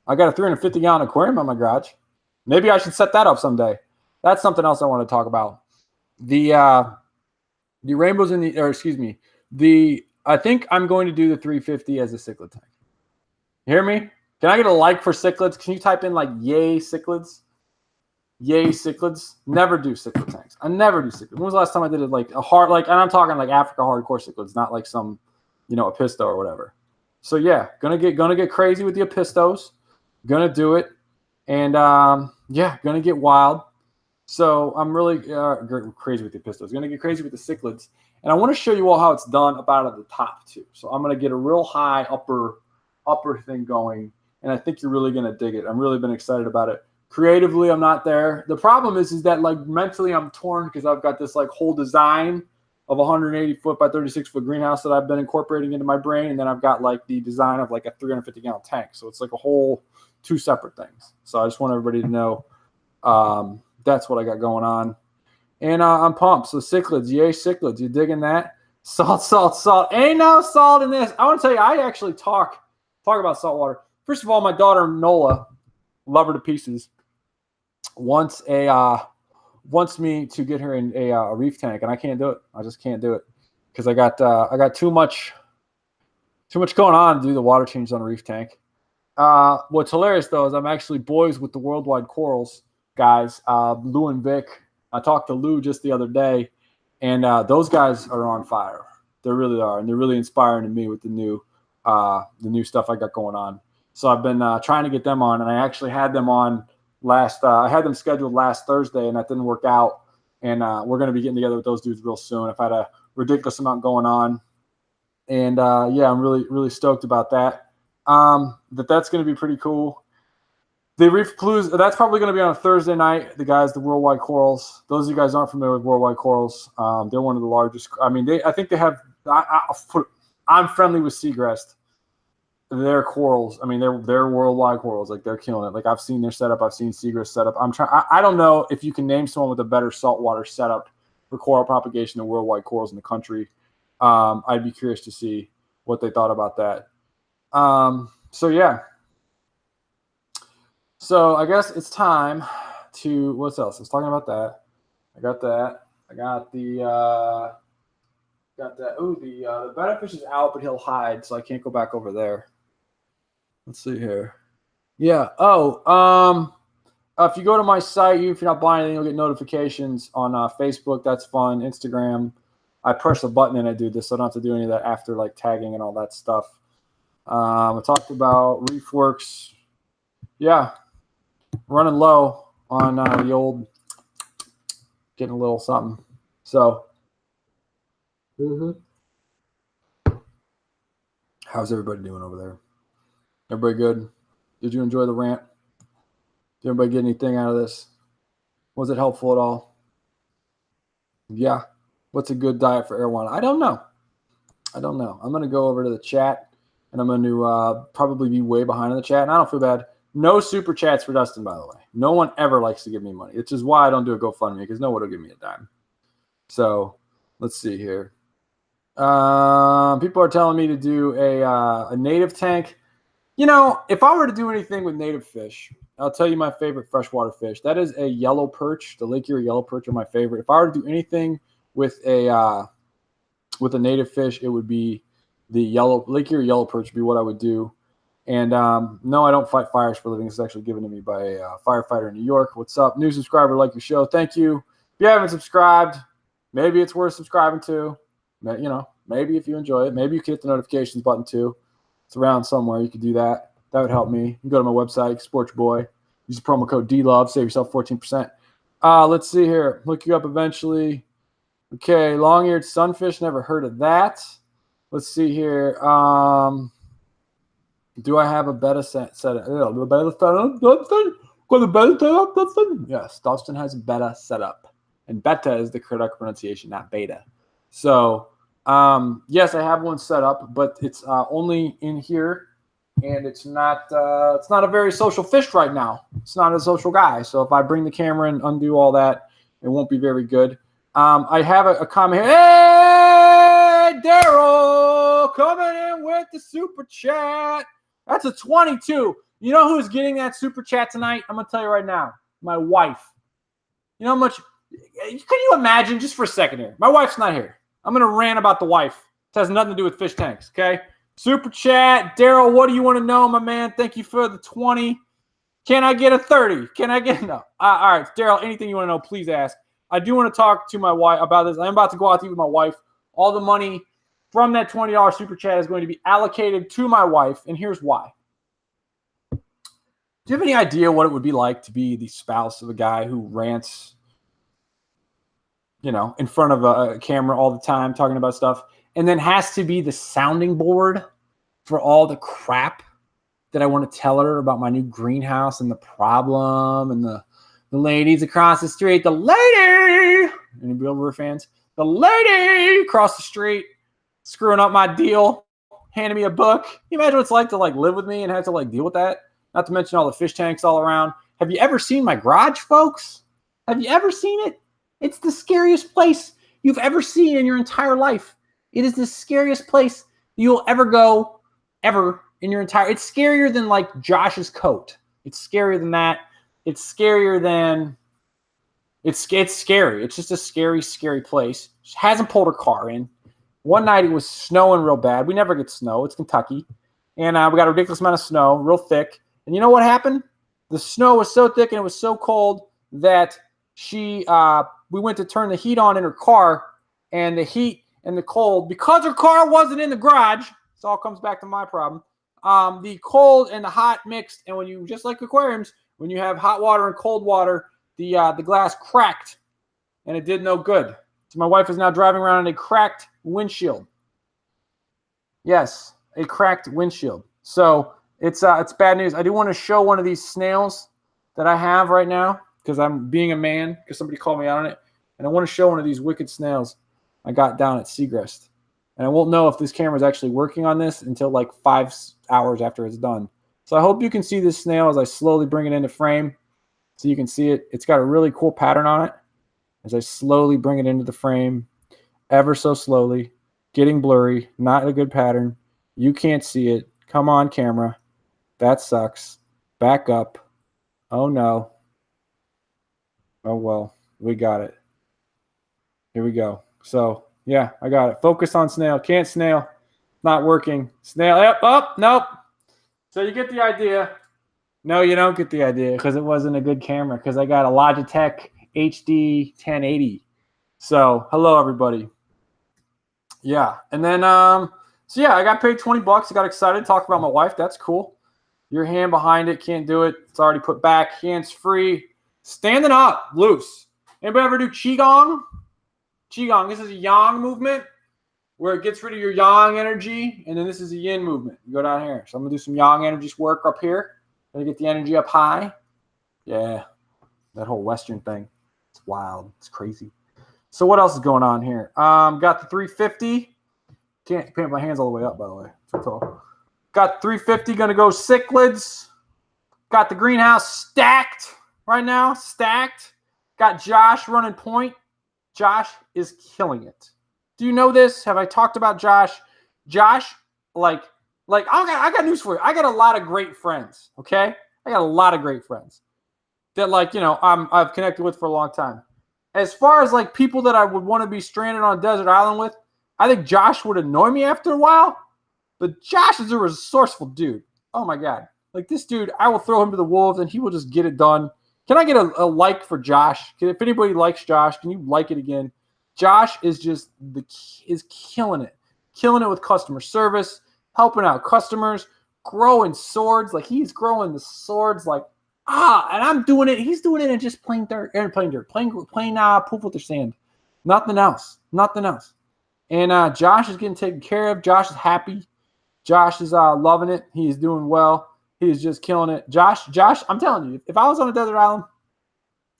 I got a 350-gallon aquarium on my garage. Maybe I should set that up someday. That's something else I want to talk about. The rainbows in the, or excuse me, I think I'm going to do the 350 as a cichlid tank. You hear me? Can I get a like for cichlids? Can you type in like yay cichlids? Yay cichlids. Never do cichlid tanks. I never do cichlids. When was the last time I did it like a hard, like, and I'm talking like Africa hardcore cichlids, not like some, apisto or whatever. So yeah, gonna get crazy with the apistos. Gonna do it. And yeah, gonna get wild. So I'm really crazy with the apistos. Gonna get crazy with the cichlids. And I want to show you all how it's done up out of the top too. So I'm gonna get a real high upper thing going. And I think you're really gonna dig it. I'm really been excited about it. Creatively, I'm not there. The problem is that like mentally I'm torn because I've got this like whole design of a 180 foot by 36 foot greenhouse that I've been incorporating into my brain. And then I've got like the design of like a 350-gallon tank. So it's like a whole two separate things. So I just want everybody to know that's what I got going on. And I'm pumped. So cichlids, yay cichlids. You digging that? Salt, salt, salt. Ain't no salt in this. I want to tell you, I actually talk about salt water. First of all, my daughter Nola, love her to pieces, wants me to get her in a reef tank, and I can't do it. I just can't do it because I got too much going on to do the water changes on a reef tank. What's hilarious though is I'm actually boys with the Worldwide Corals guys, Lou and Vic. I talked to Lou just the other day, and those guys are on fire. They really are, and they're really inspiring to me with the new stuff I got going on. So I've been trying to get them on, and I actually had them on I had them scheduled last Thursday, and that didn't work out. And we're going to be getting together with those dudes real soon. I've had a ridiculous amount going on, and yeah, I'm really, really stoked about that. That's going to be pretty cool. The Reef Blues, that's probably going to be on a Thursday night. The guys, the Worldwide Corals. Those of you guys aren't familiar with Worldwide Corals. They're one of the largest. I mean, I think they have. I'm friendly with Seagrass. Their corals. I mean, they're Worldwide Corals. Like they're killing it. Like I've seen their setup. I've seen Seagrass setup. I don't know if you can name someone with a better saltwater setup for coral propagation than Worldwide Corals in the country. I'd be curious to see what they thought about that. So yeah. So I guess it's time to, what else? I was talking about that. I got that. I got the the Benefish is out, but he'll hide, so I can't go back over there. Let's see here. Yeah. Oh, if you go to my site, if you're not buying anything, you'll get notifications on Facebook. That's fun. Instagram. I press a button and I do this, so I don't have to do any of that after like tagging and all that stuff. I talked about Reef Worx. Yeah. Running low on the old, getting a little something. So, how's everybody doing over there? Everybody good? Did you enjoy the rant? Did everybody get anything out of this? Was it helpful at all? Yeah. What's a good diet for arowana? I don't know. I'm going to go over to the chat, and I'm going to probably be way behind in the chat, and I don't feel bad. No super chats for Dustin, by the way. No one ever likes to give me money, which is why I don't do a GoFundMe, because no one will give me a dime. So let's see here. People are telling me to do a native tank. You know, if I were to do anything with native fish, I'll tell you my favorite freshwater fish. That is a yellow perch. The Lake Erie yellow perch are my favorite. If I were to do anything with a native fish, it would be the Lake Erie yellow perch would be what I would do. And no, I don't fight fires for a living. It's actually given to me by a firefighter in New York. What's up? New subscriber, like your show. Thank you. If you haven't subscribed, maybe it's worth subscribing to. You know, maybe if you enjoy it, maybe you can hit the notifications button too. It's around somewhere. You could do that. That would help me. You can go to my website, support your boy. Use the promo code DLOVE. Save yourself 14%. Let's see here. Look you up eventually. Okay, long-eared sunfish. Never heard of that. Let's see here. Do I have a beta set? The beta setup, Dustin? Got the beta setup, Dustin? Yes, Dustin has a beta setup. And beta is the correct pronunciation, not beta. So, yes, I have one set up, but it's only in here. And it's not a very social fish right now. It's not a social guy. So if I bring the camera and undo all that, it won't be very good. I have a comment here. Hey, Daryl, coming in with the super chat. That's a 22. You know who's getting that super chat tonight? I'm going to tell you right now. My wife. You know how much? Can you imagine, just for a second here? My wife's not here. I'm going to rant about the wife. It has nothing to do with fish tanks, okay? Super chat. Daryl, what do you want to know, my man? Thank you for the 20. Can I get a 30? Can I get no? All right, Daryl, anything you want to know, please ask. I do want to talk to my wife about this. I'm about to go out to eat with my wife. All the money from that $20 super chat is going to be allocated to my wife, and here's why. Do you have any idea what it would be like to be the spouse of a guy who rants, you know, in front of a camera all the time talking about stuff, and then has to be the sounding board for all the crap that I want to tell her about my new greenhouse and the problem and the ladies across the street, the lady, any Bill Burr fans, the lady across the street screwing up my deal, handing me a book. Can you imagine what it's like to live with me and have to deal with that? Not to mention all the fish tanks all around. Have you ever seen my garage, folks? Have you ever seen it? It's the scariest place you've ever seen in your entire life. It is the scariest place you'll ever go, ever in your entire. It's scarier than Josh's coat. It's scarier than that. It's scarier than. It's scary. It's just a scary, scary place. She hasn't pulled her car in. One night it was snowing real bad. We never get snow. It's Kentucky, and we got a ridiculous amount of snow, real thick. And you know what happened? The snow was so thick and it was so cold that we went to turn the heat on in her car, and the heat and the cold, because her car wasn't in the garage, this all comes back to my problem. The cold and the hot mixed, and when you, just like aquariums, when you have hot water and cold water, the glass cracked, and it did no good. So my wife is now driving around in a cracked windshield. Yes, a cracked windshield. So it's bad news. I do want to show one of these snails that I have right now because I'm being a man, because somebody called me out on it, and I want to show one of these wicked snails I got down at Seagrest. And I won't know if this camera is actually working on this until 5 hours after it's done. So I hope you can see this snail as I slowly bring it into frame so you can see it. It's got a really cool pattern on it as I slowly bring it into the frame, ever so slowly, getting blurry, not a good pattern. You can't see it. Come on, camera. That sucks. Back up. Oh, no. Oh, well, we got it. Here we go. So, yeah, I got it. Focus on snail. Can't snail. Not working. Snail. Yep. Oh, nope. So you get the idea. No, you don't get the idea because it wasn't a good camera because I got a Logitech HD 1080. So, hello, everybody. Yeah. And then, so yeah, I got paid $20. I got excited to talk about my wife. That's cool. Your hand behind it. Can't do it. It's already put back. Hands free. Standing up. Loose. Anybody ever do Qigong? Qigong. This is a yang movement where it gets rid of your yang energy. And then this is a yin movement. You go down here. So I'm going to do some yang energy work up here. Going to get the energy up high. Yeah. That whole Western thing. It's wild. It's crazy. So what else is going on here? Got the 350. Can't put my hands all the way up, by the way. Too tall. Got 350. Going to go cichlids. Got the greenhouse stacked right now. Stacked. Got Josh running point. Josh is killing it. Do you know this? Have I talked about Josh? Josh, I got news for you. I got a lot of great friends, okay? I got a lot of great friends that, I've connected with for a long time. As far as, people that I would want to be stranded on a desert island with, I think Josh would annoy me after a while. But Josh is a resourceful dude. Oh my God. Like this dude, I will throw him to the wolves and he will just get it done. Can I get a like for Josh? If anybody likes Josh, can you like it again? Josh is just is killing it. Killing it with customer service, helping out customers, growing swords. Like he's growing the swords like, and I'm doing it. He's doing it in just plain poop with their sand. Nothing else. Nothing else. And Josh is getting taken care of. Josh is happy. Josh is loving it. He is doing well. He is just killing it. Josh, I'm telling you, if I was on a desert island,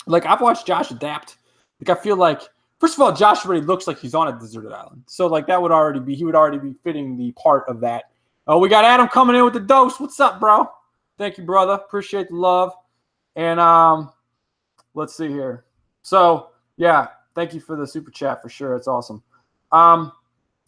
like I've watched Josh adapt. Like I feel like, first of all, Josh already looks like he's on a deserted island. So like he would already be fitting the part of that. Oh, we got Adam coming in with the dose. What's up, bro? Thank you, brother. Appreciate the love. And let's see here. So yeah, thank you for the super chat for sure. It's awesome.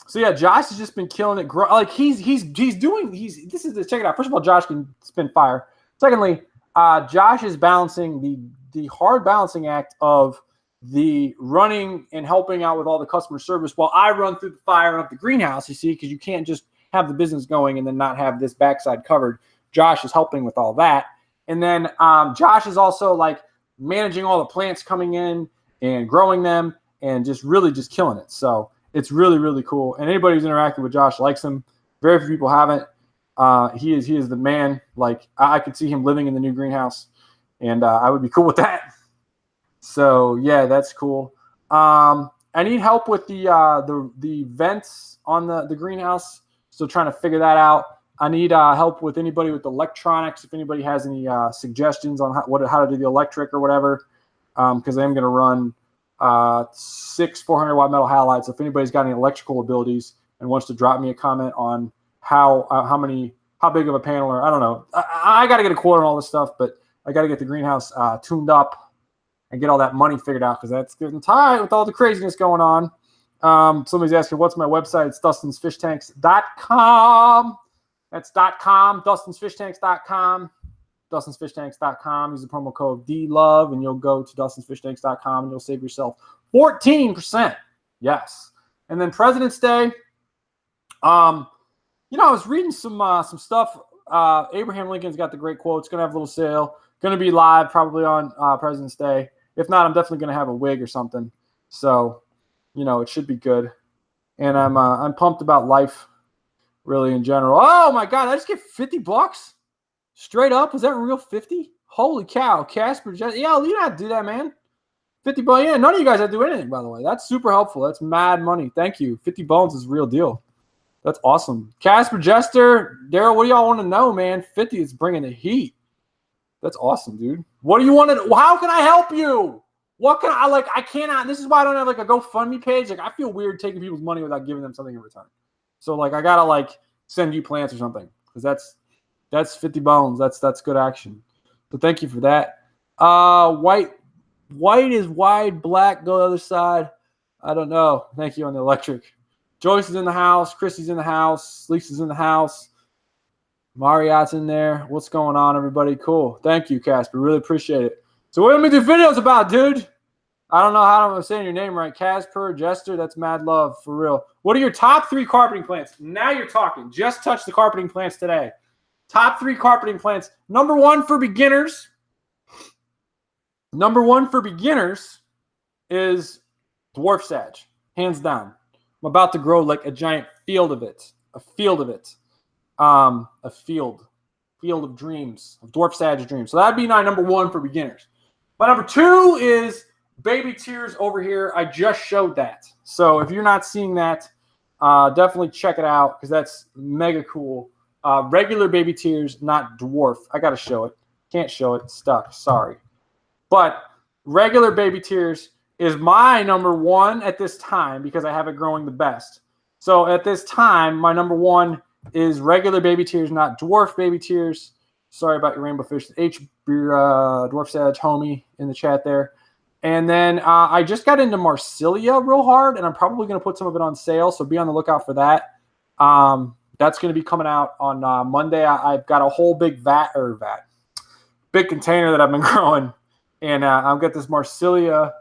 So yeah, Josh has just been killing it. Like check it out. First of all, Josh can spin fire. Secondly, Josh is balancing the hard balancing act of the running and helping out with all the customer service while I run through the fire up the greenhouse, you see, because you can't just have the business going and then not have this backside covered. Josh is helping with all that. And then Josh is also like managing all the plants coming in and growing them and just really just killing it. So it's really, really cool. And anybody who's interacted with Josh likes him. Very few people haven't. He is the man. Like I could see him living in the new greenhouse, and I would be cool with that. So yeah, that's cool. I need help with the vents on the greenhouse. So trying to figure that out. I need help with anybody with electronics. If anybody has any suggestions on how to do the electric or whatever, because I am going to run 6 400-watt metal halides. So if anybody's got any electrical abilities and wants to drop me a comment on how big of a panel, or I don't know, I got to get a quote on all this stuff, but I got to get the greenhouse tuned up and get all that money figured out because that's getting tight with all the craziness going on. Somebody's asking, what's my website? It's DustinsFishTanks.com. That's .com, DustinsFishTanks.com. DustinsFishTanks.com. Use the promo code DLOVE, and you'll go to DustinsFishTanks.com, and you'll save yourself 14%. Yes. And then President's Day. I was reading some stuff. Abraham Lincoln's got the great quotes. Going to have a little sale. Going to be live probably on President's Day. If not, I'm definitely going to have a wig or something. So, it should be good. And I'm pumped about life, really in general. Oh my God! I just get $50. Straight up, was that real 50? Holy cow, Casper! Yeah, you don't have to do that, man. $50. Yeah, none of you guys have to do anything, by the way. That's super helpful. That's mad money. Thank you. 50 bones is a real deal. That's awesome. Casper Jester, Daryl, what do y'all want to know, man? 50 is bringing the heat. That's awesome, dude. What do you want to? How can I help you? What can I like? I cannot. This is why I don't have like a GoFundMe page. Like I feel weird taking people's money without giving them something in return. So like I gotta like send you plants or something because that's 50 bones. That's good action. So thank you for that. White is wide, black, go the other side. I don't know. Thank you on the electric. Joyce is in the house. Chrissy's in the house. Lisa's in the house. Marriott's in there. What's going on, everybody? Cool. Thank you, Casper. Really appreciate it. So what do we do videos about, dude? I don't know how I'm saying your name right. Casper, Jester, that's mad love, for real. What are your top 3 carpeting plants? Now you're talking. Just touched the carpeting plants today. Top 3 carpeting plants. Number 1 for beginners. Number 1 for beginners is dwarf sag, hands down. I'm about to grow like a giant field of it. A field of it. A field of dreams, of dwarf sag dreams. So that'd be my number 1 for beginners. My number 2 is baby tears over here. I just showed that. So if you're not seeing that, definitely check it out because that's mega cool. Regular baby tears, not dwarf. I got to show it. Can't show it. It's stuck. Sorry. But regular baby tears is my number 1 at this time because I have it growing the best. So at this time, my number 1 is regular baby tears, not dwarf baby tears. Sorry about your rainbow fish. Dwarf sag homie in the chat there. And then I just got into Marsilia real hard, and I'm probably going to put some of it on sale, so be on the lookout for that. That's going to be coming out on Monday. I've got a whole big big container that I've been growing, and I've got this Marsilia.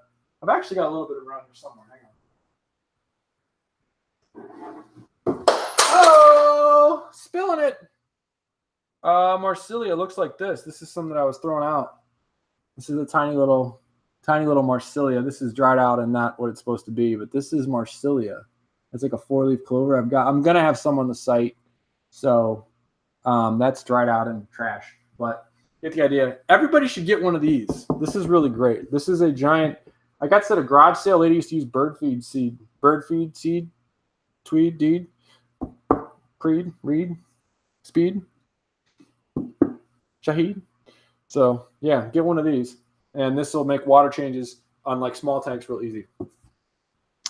I've actually got a little bit around here somewhere. Hang on. Oh! go. Spilling it. Marsilia looks like this. This is something that I was throwing out. This is a tiny little Marsilia. This is dried out and not what it's supposed to be, but this is Marsilia. It's like a 4-leaf clover. I'm gonna have some on the site, so that's dried out and trash. But get the idea. Everybody should get one of these. This is really great. This is a giant. I got this at a garage sale. Lady used to use bird feed seed, tweed, deed, creed, reed, speed, Shahid. So yeah, get one of these, and this will make water changes on like small tanks real easy.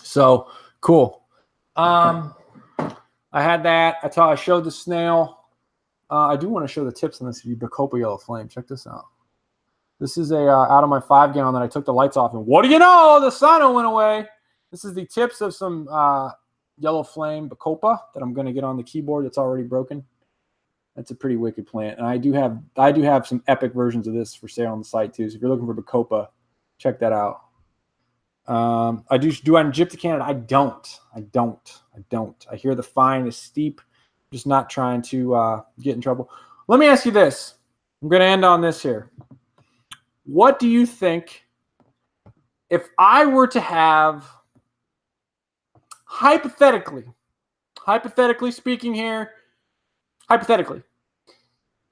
So cool. I had that. I showed the snail. I do want to show the tips on this Bacopa Yellow Flame. Check this out. This is a out of my 5-gallon that I took the lights off, and what do you know? The sino went away. This is the tips of some Yellow Flame Bacopa that I'm going to get on the keyboard. That's already broken. That's a pretty wicked plant, and I do have some epic versions of this for sale on the site too. So if you're looking for Bacopa, check that out. I do I gyp to Canada? I don't. I hear the fine is steep. I'm just not trying to get in trouble. Let me ask you this. I'm going to end on this here. What do you think if I were to have, hypothetically speaking here,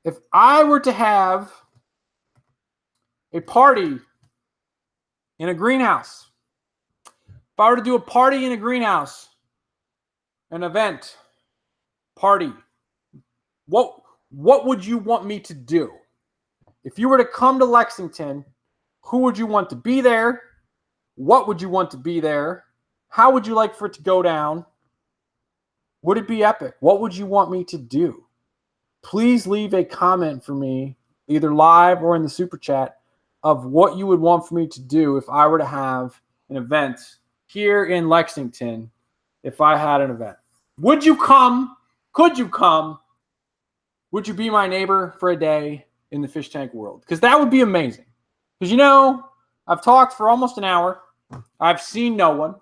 if I were to have a party in a greenhouse, if I were to do a party in a greenhouse, an event, party, what would you want me to do? If you were to come to Lexington, who would you want to be there? What would you want to be there? How would you like for it to go down? Would it be epic? What would you want me to do? Please leave a comment for me, either live or in the super chat, of what you would want for me to do if I were to have an event here in Lexington. If I had an event, would you come? Could you come? Would you be my neighbor for a day in the fish tank world? Because that would be amazing. Because, you know, I've talked for almost an hour. I've seen no one.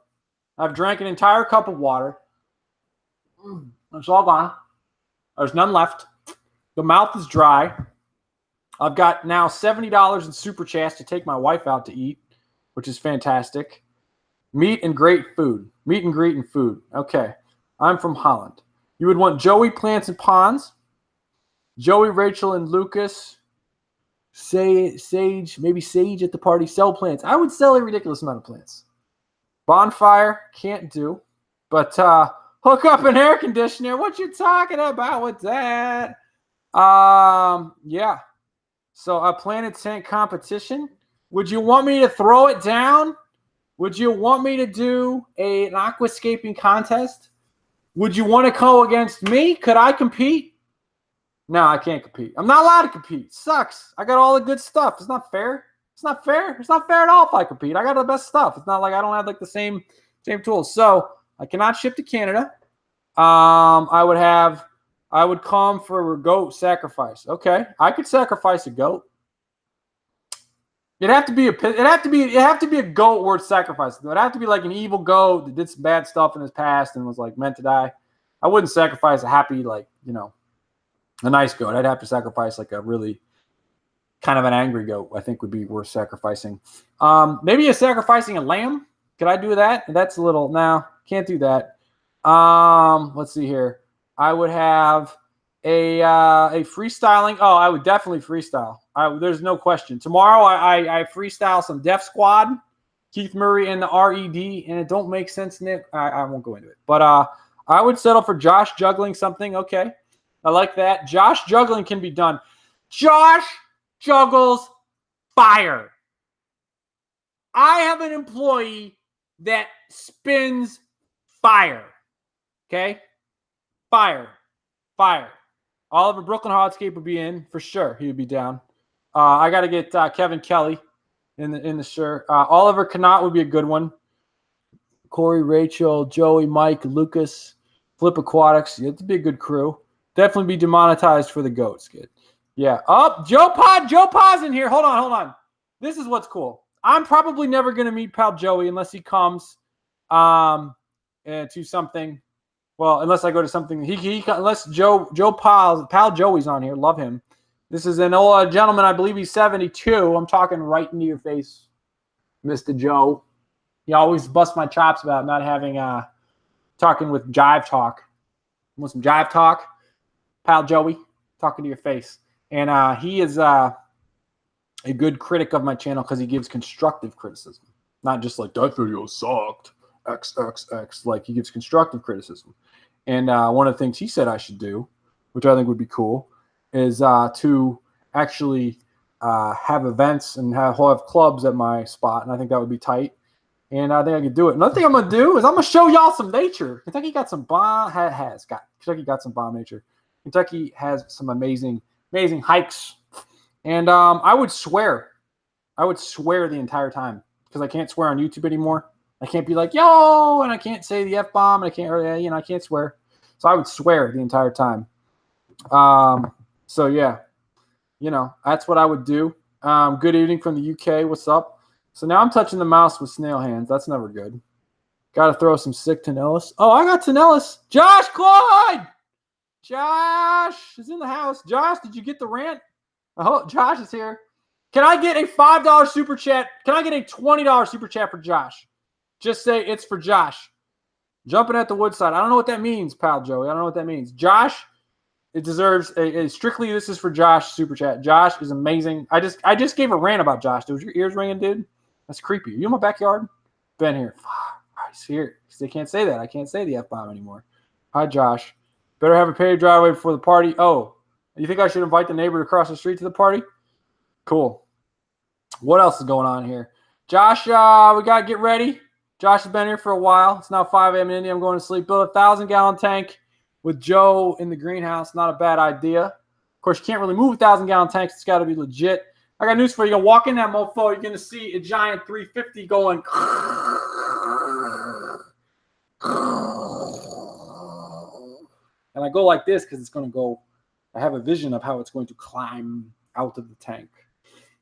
I've drank an entire cup of water. It's all gone. There's none left. The mouth is dry. I've got now $70 in super chats to take my wife out to eat, which is fantastic. Meet and greet food. Meet and greet and food. Okay. I'm from Holland. You would want Joey, Plants and Ponds. Joey, Rachel, and Lucas. Sage, maybe Sage at the party. Sell plants. I would sell a ridiculous amount of plants. Bonfire, can't do. But hook up an air conditioner. What you talking about with that? Yeah. So a planted tank competition. Would you want me to throw it down? Would you want me to do an aquascaping contest? Would you want to go against me? Could I compete? No, I can't compete. I'm not allowed to compete. Sucks. I got all the good stuff. It's not fair. It's not fair. It's not fair at all if I compete. I got the best stuff. It's not like I don't have like the same tools. So I cannot ship to Canada. I would come for a goat sacrifice. Okay, I could sacrifice a goat. It'd have to be a goat worth sacrificing. It'd have to be like an evil goat that did some bad stuff in his past and was like meant to die. I wouldn't sacrifice a happy, like, you know, a nice goat. I'd have to sacrifice like a really kind of an angry goat. I think would be worth sacrificing. Maybe sacrificing a lamb. Could I do that? That's a little, no, can't do that. Let's see here. I would have a freestyling. Oh, I would definitely freestyle. There's no question. Tomorrow I freestyle some Def Squad, Keith Murray and the RED, and it don't make sense, Nick. I won't go into it. But I would settle for Josh juggling something. Okay. I like that. Josh juggling can be done. Josh juggles fire. I have an employee that spins fire. Okay? Fire. Oliver Brooklyn Hardscape would be in for sure. He would be down. I got to get Kevin Kelly in the shirt. Oliver Canott would be a good one. Corey, Rachel, Joey, Mike, Lucas, Flip Aquatics. It'd be a good crew. Definitely be demonetized for the goats. Good. Yeah. Joe Pod's in here. Hold on. This is what's cool. I'm probably never going to meet pal Joey unless he comes to something. Well, unless I go to something, unless Joe Pal Joey's on here, love him. This is an old gentleman, I believe he's 72. I'm talking right into your face, Mr. Joe. He always busts my chops about not having talking with Jive Talk. Want some Jive Talk? Pal Joey, talking to your face. And he is a good critic of my channel because he gives constructive criticism. Not just like, that video sucked, XXX. Like, he gives constructive criticism. And one of the things he said I should do, which I think would be cool, is to actually have events and have clubs at my spot. And I think that would be tight. And I think I could do it. Another thing I'm going to do is I'm going to show y'all some nature. Kentucky got some Kentucky got some bomb nature. Kentucky has some amazing hikes. And I would swear the entire time because I can't swear on YouTube anymore. I can't be like, yo, and I can't say the F-bomb, and I can't swear. So I would swear the entire time. So yeah, that's what I would do. Good evening from the UK. What's up? So now I'm touching the mouse with snail hands. That's never good. Got to throw some sick Tenellis. Oh, I got Tenellis. Josh Clyde! Josh is in the house. Josh, did you get the rant? Oh, Josh is here. Can I get a $5 super chat? Can I get a $20 super chat for Josh? Just say it's for Josh. Jumping at the Woodside. I don't know what that means, pal Joey. I don't know what that means. Josh, it deserves a strictly this is for Josh super chat. Josh is amazing. I just gave a rant about Josh. Was your ears ringing, dude? That's creepy. Are you in my backyard? Ben here. He's here. They can't say that. I can't say the F-bomb anymore. Hi, Josh. Better have a paved driveway before the party. Oh, you think I should invite the neighbor across the street to the party? Cool. What else is going on here? Josh, we got to get ready. Josh has been here for a while. It's now 5 a.m. in India. I'm going to sleep. Build a 1,000-gallon tank with Joe in the greenhouse. Not a bad idea. Of course, you can't really move 1,000-gallon tanks. It's got to be legit. I got news for you. You're going to walk in that mofo. You're going to see a giant 350 going. And I go like this because it's going to go. I have a vision of how it's going to climb out of the tank.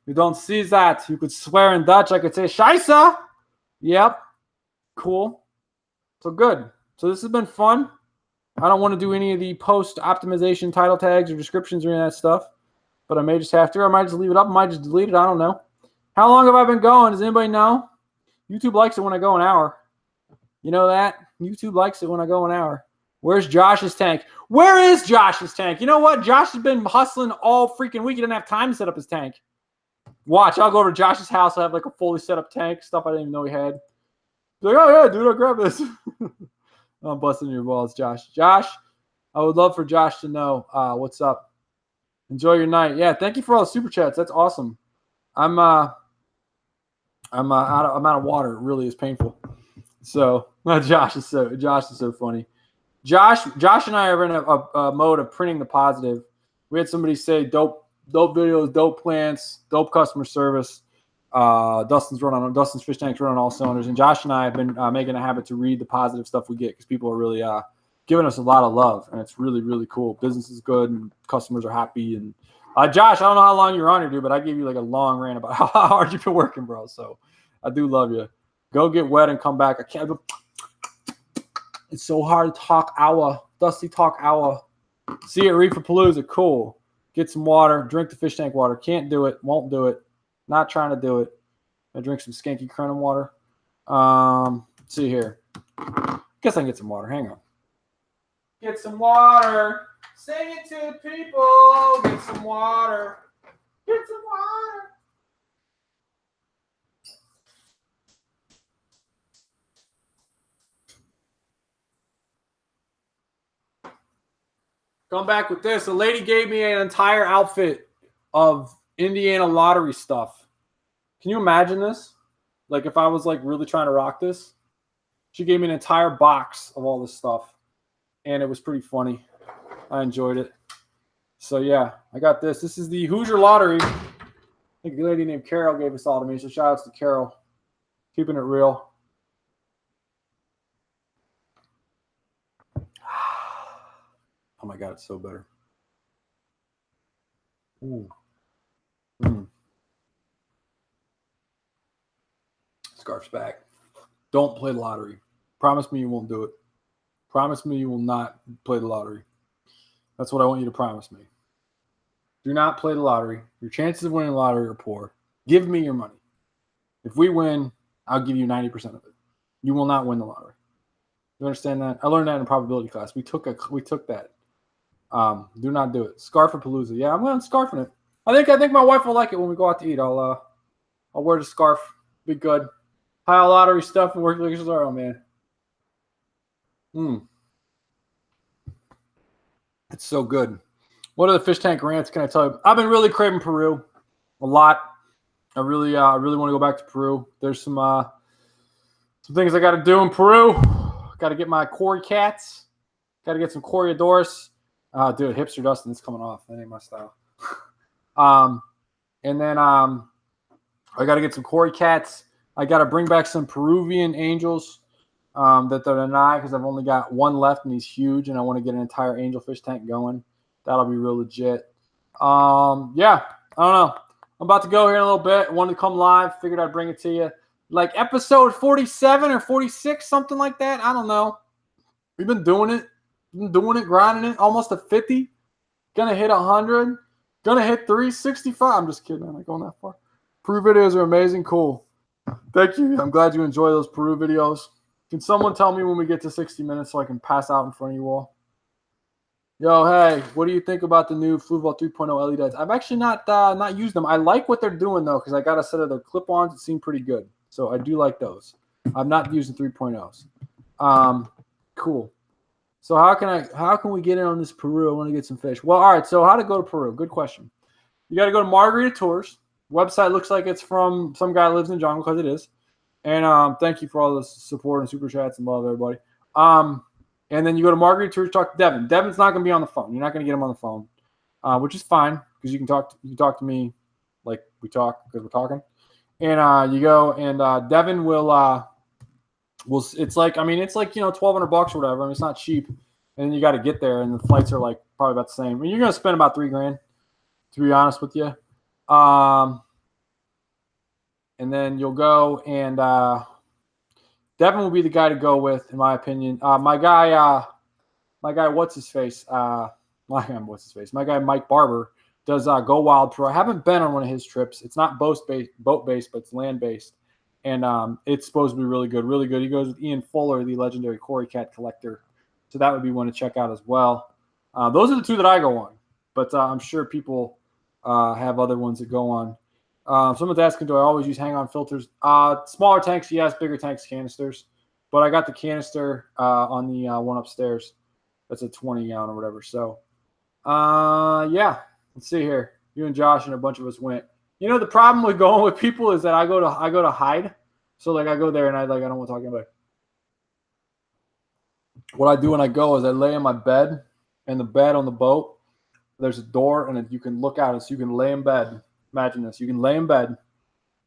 You don't see that. You could swear in Dutch. I could say, Scheisse. Yep. Cool. So good. So this has been fun. I don't want to do any of the post-optimization title tags or descriptions or any of that stuff. But I may just have to. I might just leave it up. I might just delete it. I don't know. How long have I been going? Does anybody know? YouTube likes it when I go an hour. You know that? YouTube likes it when I go an hour. Where's Josh's tank? Where is Josh's tank? You know what? Josh has been hustling all freaking week. He didn't have time to set up his tank. Watch. I'll go over to Josh's house. I have like a fully set up tank. Stuff I didn't even know he had. He's like, oh, yeah, dude, I'll grab this. I'm busting your balls, Josh. Josh, I would love for Josh to know what's up. Enjoy your night. Yeah, thank you for all the super chats. That's awesome. I'm out of water. It really is painful. So Josh is so funny. Josh and I are in a mode of printing the positive. We had somebody say dope videos, dope plants, dope customer service. Dustin's fish tanks run on all cylinders, and Josh and I have been making a habit to read the positive stuff we get because people are really giving us a lot of love, and it's really, really cool. Business is good, and customers are happy. And Josh, I don't know how long you're on here, dude, but I gave you like a long rant about how hard you've been working, bro. So I do love you. Go get wet and come back. I can't. It's so hard to talk hour. Dusty talk hour. See you at Reef Palooza. Cool. Get some water. Drink the fish tank water. Can't do it. Won't do it. Not trying to do it. I drink some skanky Cronin water. Let's see here. Guess I can get some water. Hang on. Get some water. Sing it to people. Get some water. Get some water. Come back with this. A lady gave me an entire outfit of Indiana lottery stuff. Can you imagine this? Like if I was like really trying to rock this. She gave me an entire box of all this stuff. And it was pretty funny. I enjoyed it. So yeah, I got this. This is the Hoosier Lottery. I think a lady named Carol gave this all to me. So shout outs to Carol. Keeping it real. Oh my God, it's so better. Ooh. Scarf's back. Don't play the lottery. Promise me you won't do it. Promise me you will not play the lottery. That's what I want you to promise me. Do not play the lottery. Your chances of winning the lottery are poor. Give me your money. If we win, I'll give you 90% of it. You will not win the lottery. You understand that? I learned that in probability class. We took that. Do not do it. Scarf-a-palooza. Yeah, I'm going scarfing it. I think my wife will like it when we go out to eat. I'll wear the scarf. Be good. High lottery stuff and work like a star. Oh man. It's so good. What are the fish tank rants can I tell you? I've been really craving Peru a lot. I really want to go back to Peru. There's some things I got to do in Peru. Got to get my Cory cats. Got to get some Corydoras. Dude, hipster Dustin is coming off. That ain't my style. And then I got to get some Cory cats. I got to bring back some Peruvian angels that they're denied because I've only got one left and he's huge, and I want to get an entire angel fish tank going. That'll be real legit. Yeah, I don't know. I'm about to go here in a little bit. Wanted to come live. Figured I'd bring it to you. Like episode 47 or 46, something like that. I don't know. We've been doing it. Grinding it. Almost to 50. Gonna hit 100. Gonna hit 365. I'm just kidding. I'm not going that far. Peru videos are amazing. Cool. Thank you. I'm glad you enjoy those Peru videos. Can someone tell me when we get to 60 minutes so I can pass out in front of you all? Yo, hey, what do you think about the new Fluval 3.0 LED lights? I've actually not used them. I like what they're doing, though, because I got a set of their clip-ons. It seemed pretty good. So I do like those. I've not used the 3.0s. Cool. So how can we get in on this Peru? I want to get some fish. Well, all right, so how to go to Peru? Good question. You got to go to Margarita Tours. Website looks like it's from some guy that lives in the jungle, because it is. And thank you for all the support and super chats and love, everybody. And then you go to Margarita Tours, talk to Devin. Devin's not going to be on the phone. You're not going to get him on the phone, which is fine because you can talk to me like we talk because we're talking. And you go and Devin will it's like it's like $1,200 or whatever. I mean, it's not cheap. And you got to get there, and the flights are like probably about the same. I mean, you're going to spend about $3,000, to be honest with you. And then you'll go and Devin will be the guy to go with, in my opinion. My guy, what's his face? My guy, Mike Barber, does Go Wild Pro. I haven't been on one of his trips. It's not boat-based, but it's land-based. And it's supposed to be really good, really good. He goes with Ian Fuller, the legendary Cory cat collector. So that would be one to check out as well. Those are the two that I go on. But I'm sure people have other ones that go on. Someone's asking, do I always use hang-on filters? Smaller tanks, yes. Bigger tanks, canisters. But I got the canister on the one upstairs. That's a 20-gallon or whatever. So, yeah. Let's see here. You and Josh and a bunch of us went. The problem with going with people is that I go to hide. So, like, I go there and I don't want to talk to anybody. What I do when I go is I lay in my bed, and the bed on the boat, there's a door, and you can look out, and so you can lay in bed. Imagine this. You can lay in bed,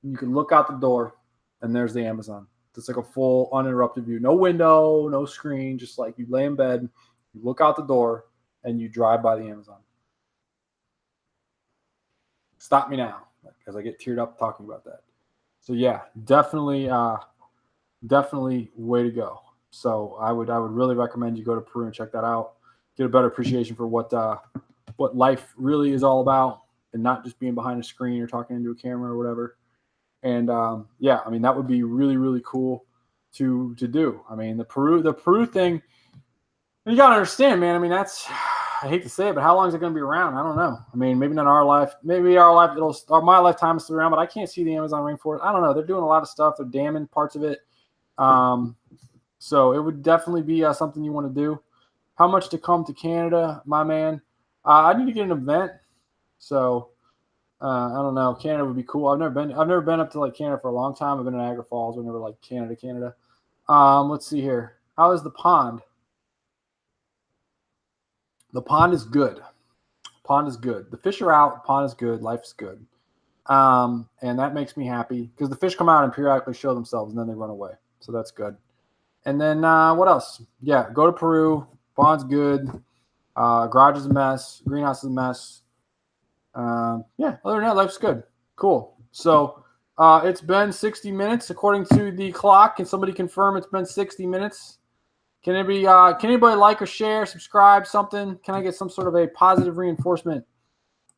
and you can look out the door, and there's the Amazon. It's like a full uninterrupted view. No window, no screen, just like you lay in bed, you look out the door, and you drive by the Amazon. Stop me now, because I get teared up talking about that. So, yeah, definitely way to go. So I would really recommend you go to Peru and check that out. Get a better appreciation for what life really is all about, and not just being behind a screen or talking into a camera or whatever. And yeah, I mean, that would be really, really cool to do. I mean, the Peru thing, you got to understand, man. I mean, I hate to say it, but how long is it going to be around? I don't know. I mean, maybe not our life. Maybe my lifetime is still around, but I can't see the Amazon rainforest. I don't know. They're doing a lot of stuff. They're damming parts of it. So it would definitely be something you want to do. How much to come to Canada, my man? I need to get an event. So I don't know. Canada would be cool. I've never been up to like Canada for a long time. I've been in Niagara Falls. I've never like Canada. Let's see here. How is the pond? The pond is good. The fish are out. The pond is good. Life is good. And that makes me happy because the fish come out and periodically show themselves and then they run away. So that's good. And then what else? Yeah, go to Peru. Pond's good. Garage is a mess. Greenhouse is a mess. Yeah, other than that, life's good. Cool. So it's been 60 minutes according to the clock. Can somebody confirm it's been 60 minutes? Can anybody like or share, subscribe, something? Can I get some sort of a positive reinforcement?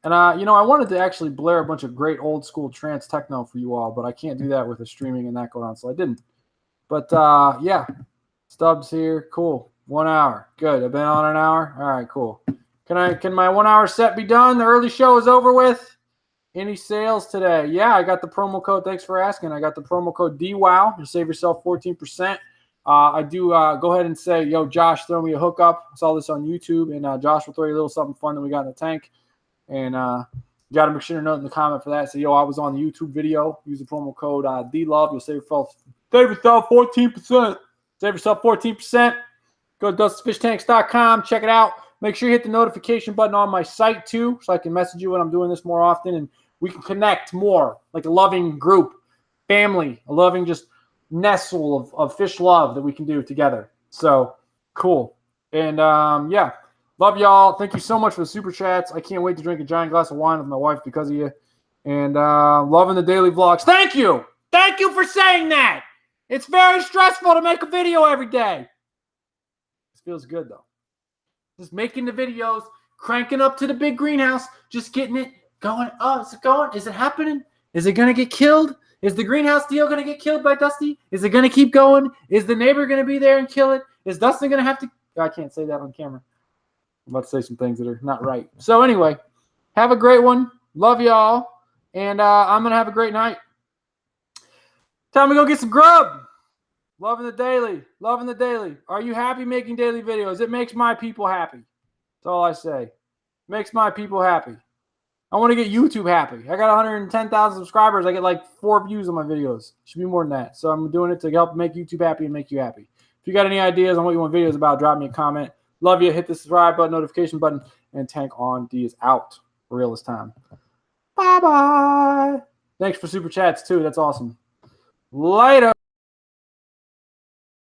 And, you know, I wanted to actually blare a bunch of great old school trance techno for you all, but I can't do that with the streaming and that going on, so I didn't. But, yeah, Stubbs here. Cool. 1 hour. Good. I've been on an hour. All right, cool. Can my 1 hour set be done? The early show is over with. Any sales today? Yeah, I got the promo code. Thanks for asking. I got the promo code DWOW. You save yourself 14%. I do go ahead and say, yo, Josh, throw me a hookup. I saw this on YouTube, and Josh will throw you a little something fun that we got in the tank. And you got to make sure to note in the comment for that. Say, yo, I was on the YouTube video. Use the promo code DLOVE. You'll save yourself 14%. Save yourself 14%. Go to DustinFishTanks.com. Check it out. Make sure you hit the notification button on my site, too, so I can message you when I'm doing this more often. And we can connect more like a loving group, family, a loving just nestle of fish love that we can do together. So, cool. And, yeah. Love y'all. Thank you so much for the super chats. I can't wait to drink a giant glass of wine with my wife because of you. And loving the daily vlogs. Thank you. Thank you for saying that. It's very stressful to make a video every day. This feels good, though. Just making the videos, cranking up to the big greenhouse, just getting it going. Oh, is it going? Is it happening? Is it going to get killed? Is the greenhouse deal going to get killed by Dusty? Is it going to keep going? Is the neighbor going to be there and kill it? Is Dustin going to have to? I can't say that on camera. I'm about to say some things that are not right. So anyway, have a great one. Love y'all. And I'm going to have a great night. Time to go get some grub. Loving the daily. Loving the daily. Are you happy making daily videos? It makes my people happy. That's all I say. Makes my people happy. I want to get YouTube happy. I got 110,000 subscribers. I get like 4 views on my videos. Should be more than that. So I'm doing it to help make YouTube happy and make you happy. If you got any ideas on what you want videos about, drop me a comment. Love you. Hit the subscribe button, notification button, and Tank on D is out for real this time. Bye-bye. Thanks for super chats, too. That's awesome. Later.